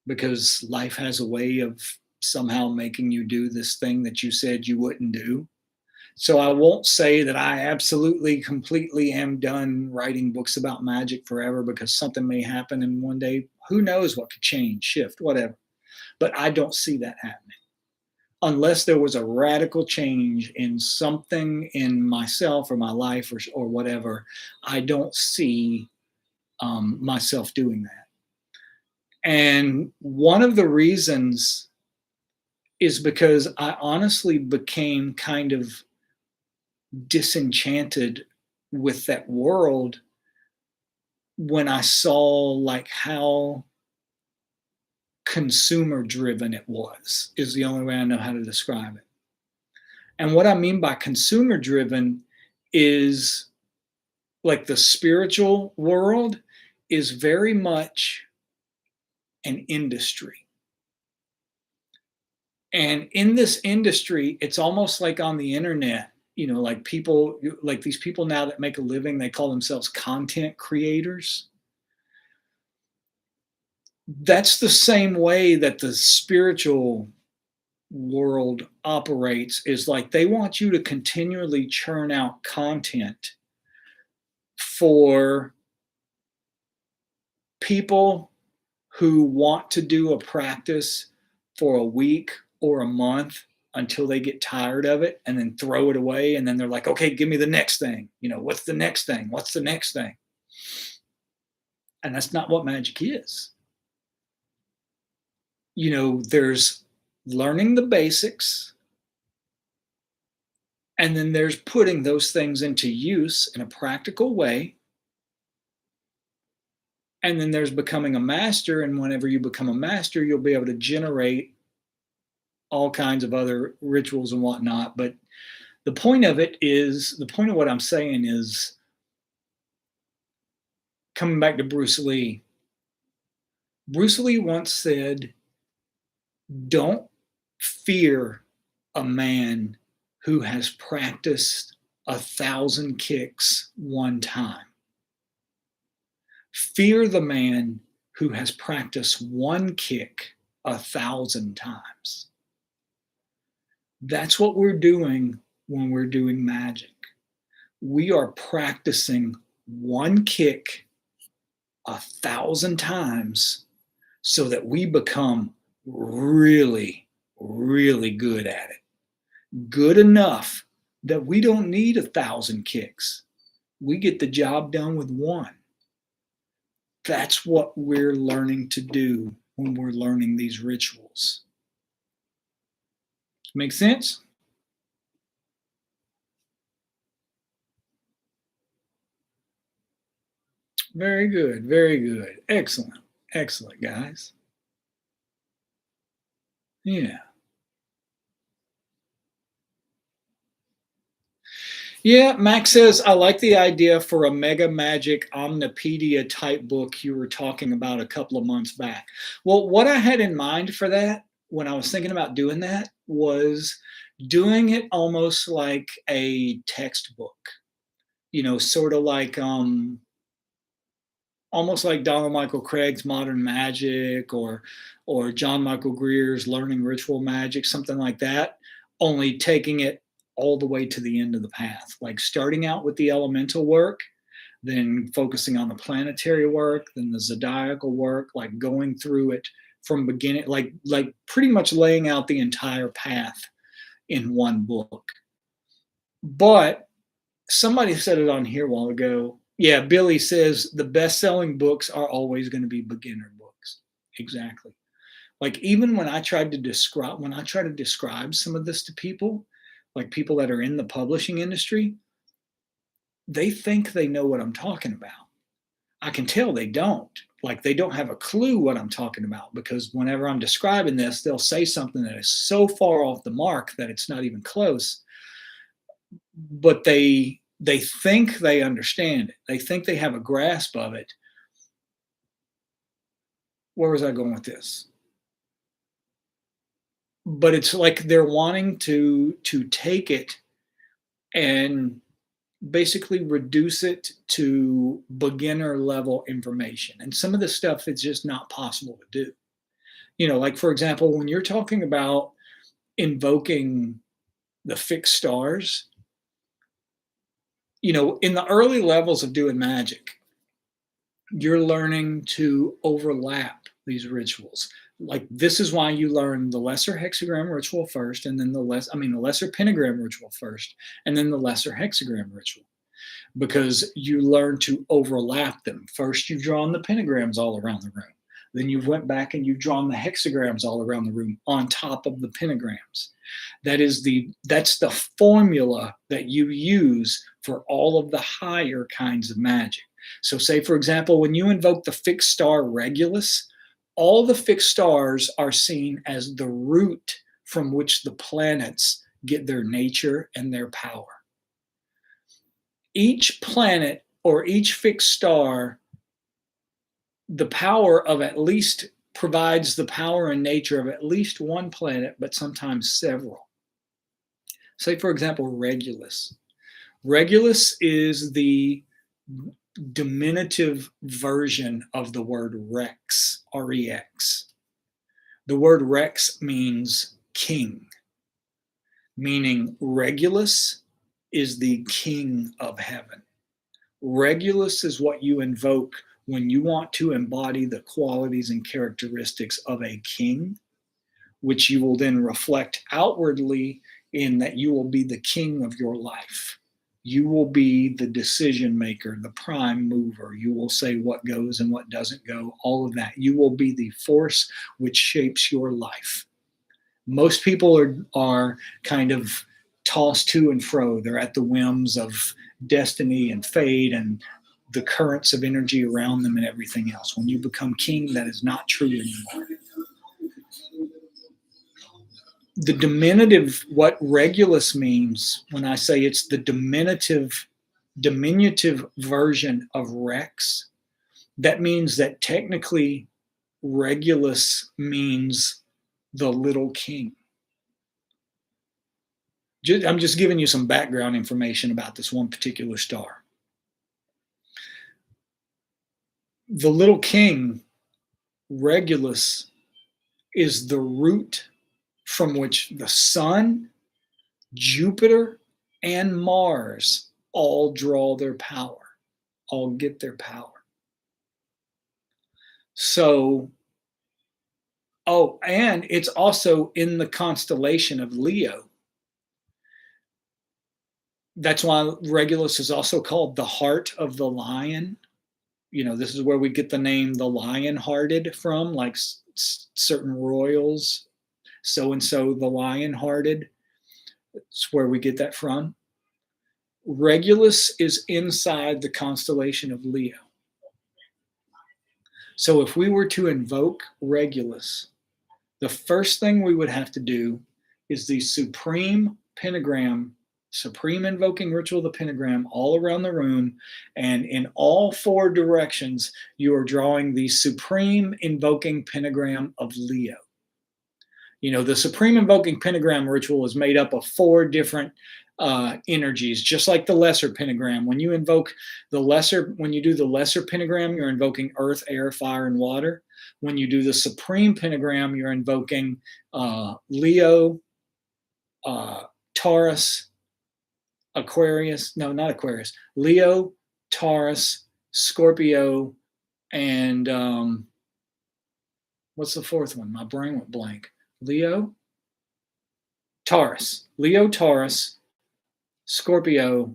because life has a way of somehow making you do this thing that you said you wouldn't do. So I won't say that I absolutely completely am done writing books about magic forever because something may happen and one day who knows what could change, shift, whatever. But I don't see that happening unless there was a radical change in something in myself or my life or whatever. I don't see myself doing that. And one of the reasons is because I honestly became kind of disenchanted with that world when I saw like how consumer driven it was, is the only way I know how to describe it. And what I mean by consumer driven is like the spiritual world is very much an industry. And in this industry, it's almost like on the internet, like people, like these people now that make a living, they call themselves content creators. That's the same way that the spiritual world operates, is like they want you to continually churn out content for people who want to do a practice for a week or a month until they get tired of it and then throw it away. And then they're like, okay, give me the next thing. What's the next thing? What's the next thing? And that's not what magic is. There's learning the basics, and then there's putting those things into use in a practical way. And then there's becoming a master. And whenever you become a master, you'll be able to generate all kinds of other rituals and whatnot. But the point of it is, the point of what I'm saying is, coming back to Bruce Lee. Bruce Lee once said, don't fear a man who has practiced 1,000 kicks one time. Fear the man who has practiced one kick 1,000 times. That's what we're doing when we're doing Magick. We are practicing one kick 1,000 times so that we become really, really good at it. Good enough that we don't need 1,000 kicks. We get the job done with one. That's what we're learning to do when we're learning these rituals. Make sense? Very good. Very good. Excellent. Excellent, guys. Yeah. Yeah, Max says, I like the idea for a Mega Magic Omnipedia type book you were talking about a couple of months back. Well, what I had in mind for that when I was thinking about doing that was doing it almost like a textbook, sort of like almost like Donald Michael Craig's Modern Magic or John Michael Greer's Learning Ritual Magic, something like that, only taking it all the way to the end of the path, like starting out with the elemental work, then focusing on the planetary work, then the zodiacal work, like going through it from beginning, like pretty much laying out the entire path in one book. But somebody said it on here a while ago. Yeah, Billy says the best-selling books are always going to be beginner books. Exactly. Like even when I try to describe some of this to people, like people that are in the publishing industry, they think they know what I'm talking about. I can tell they don't. Like they don't have a clue what I'm talking about, because whenever I'm describing this, they'll say something that is so far off the mark that it's not even close. But they think they understand it. They think they have a grasp of it. Where was I going with this? But it's like they're wanting to take it and basically reduce it to beginner level information. And some of the stuff is just not possible to do. Like for example, when you're talking about invoking the fixed stars, in the early levels of doing magic, you're learning to overlap these rituals. Like this is why you learn the lesser hexagram ritual first, and then the lesser pentagram ritual first, and then the lesser hexagram ritual, because you learn to overlap them. First, you've drawn the pentagrams all around the room. Then you went back and you've drawn the hexagrams all around the room on top of the pentagrams. That's the formula that you use for all of the higher kinds of magic. So say, for example, when you invoke the fixed star Regulus, all the fixed stars are seen as the root from which the planets get their nature and their power. Each planet or each fixed star, the power of at least provides the power and nature of at least one planet, but sometimes several. Say, for example, Regulus. Regulus is the diminutive version of the word Rex, R-E-X. The word Rex means king, meaning Regulus is the king of heaven. Regulus is what you invoke when you want to embody the qualities and characteristics of a king, which you will then reflect outwardly in that you will be the king of your life. You will be the decision maker, the prime mover. You will say what goes and what doesn't go, all of that. You will be the force which shapes your life. Most people are kind of tossed to and fro. They're at the whims of destiny and fate and the currents of energy around them and everything else. When you become king, that is not true anymore. The diminutive, what Regulus means when I say it's the diminutive version of Rex, that means that technically Regulus means the little king. I'm just giving you some background information about this one particular star. The little king, Regulus, is the root from which the sun, Jupiter, and Mars all draw their power, all get their power. So, oh, and it's also in the constellation of Leo. That's why Regulus is also called the heart of the lion. You know, this is where we get the name the lion-hearted from, like certain royals, so and so the lion-hearted. It's where we get that from. Regulus is inside the constellation of Leo. So if we were to invoke Regulus, the first thing we would have to do is the supreme pentagram, supreme invoking ritual of the pentagram all around the room, and in all four directions, you are drawing the supreme invoking pentagram of Leo. You know, the supreme invoking pentagram ritual is made up of four different energies, just like the lesser pentagram. When you invoke the lesser, when you do the lesser pentagram, you're invoking earth, air, fire, and water. When you do the supreme pentagram, you're invoking Leo, Taurus, Aquarius, no, not Aquarius, Leo, Taurus, Scorpio, and what's the fourth one? My brain went blank. Leo, Taurus, Scorpio,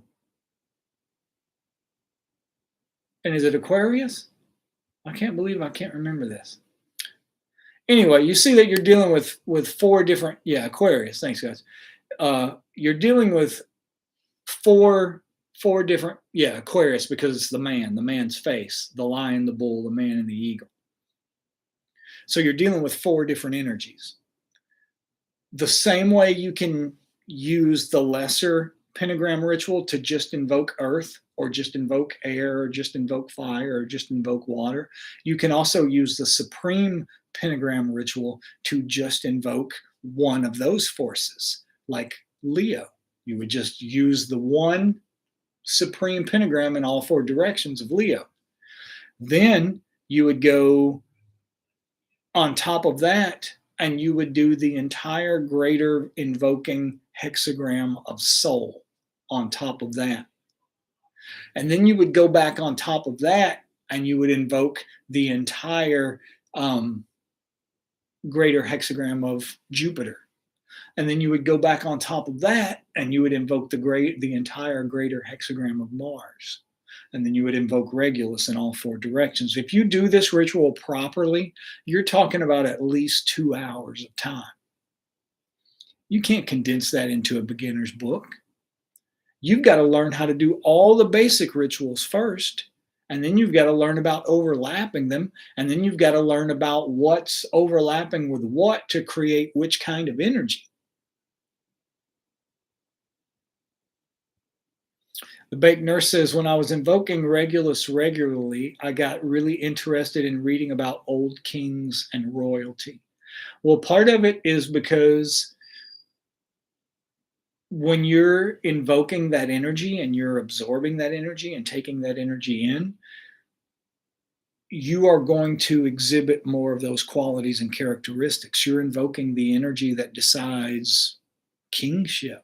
and is it Aquarius? I can't believe I can't remember this. Anyway, you see that you're dealing with four different, Aquarius. Thanks, guys. You're dealing with four different, Aquarius, because it's the man's face, the lion, the bull, the man, and the eagle. So you're dealing with four different energies. The same way you can use the lesser pentagram ritual to just invoke earth, or just invoke air, or just invoke fire, or just invoke water, you can also use the supreme pentagram ritual to just invoke one of those forces, like Leo. You would just use the one supreme pentagram in all four directions of Leo. Then you would go on top of that, and you would do the entire greater invoking hexagram of soul on top of that. And then you would go back on top of that, and you would invoke the entire greater hexagram of Jupiter. And then you would go back on top of that, and you would invoke the entire greater hexagram of Mars. And then you would invoke Regulus in all four directions. If you do this ritual properly, you're talking about at least 2 hours of time. You can't condense that into a beginner's book. You've got to learn how to do all the basic rituals first, and then you've got to learn about overlapping them, and then you've got to learn about what's overlapping with what to create which kind of energy. The Baked Nurse says, when I was invoking Regulus regularly, I got really interested in reading about old kings and royalty. Well, part of it is because when you're invoking that energy and you're absorbing that energy and taking that energy in, you are going to exhibit more of those qualities and characteristics. You're invoking the energy that decides kingship.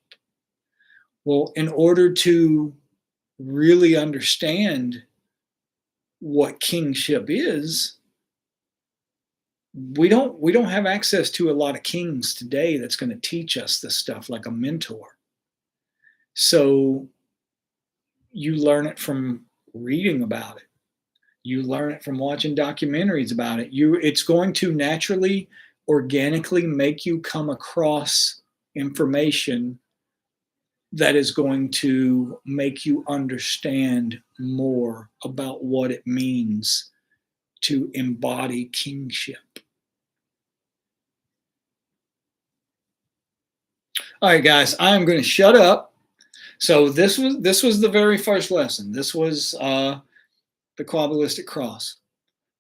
Well, in order to really understand what kingship is, we don't have access to a lot of kings today that's going to teach us this stuff like a mentor. So you learn it from reading about it. You learn it from watching documentaries about it. It's going to naturally, organically make you come across information that is going to make you understand more about what it means to embody kingship. All right, guys, I am going to shut up. So this was the very first lesson. This was the Kabbalistic cross.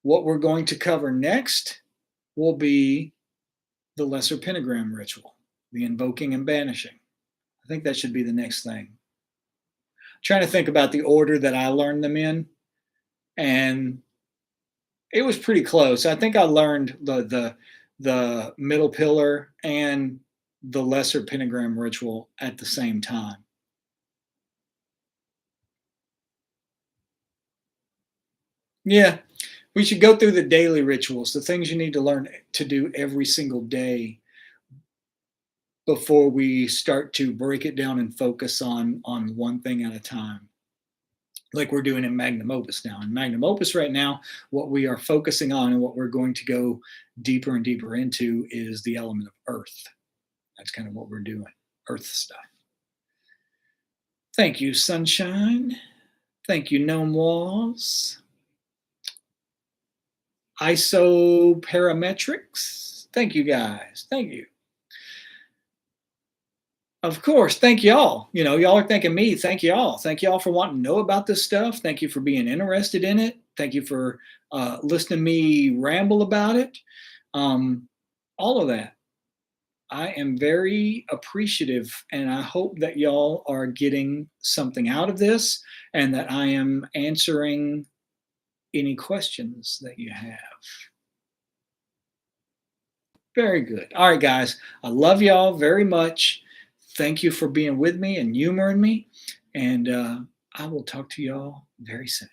What we're going to cover next will be the lesser pentagram ritual, the invoking and banishing. I think that should be the next thing. I'm trying to think about the order that I learned them in, and it was pretty close. I think I learned the middle pillar and the lesser pentagram ritual at the same time. Yeah, we should go through the daily rituals, the things you need to learn to do every single day before we start to break it down and focus on one thing at a time, like we're doing in magnum opus now. In magnum opus right now, what we are focusing on and what we're going to go deeper and deeper into is the element of earth. That's kind of what we're doing, earth stuff. Thank you, sunshine. Thank you, gnome walls. Isoparametrics. Thank you, guys. Thank you. Of course. Thank y'all. You know, y'all are thanking me. Thank y'all. Thank y'all for wanting to know about this stuff. Thank you for being interested in it. Thank you for listening to me ramble about it. All of that. I am very appreciative, and I hope that y'all are getting something out of this and that I am answering any questions that you have. Very good. All right, guys. I love y'all very much. Thank you for being with me and humoring me. And I will talk to y'all very soon.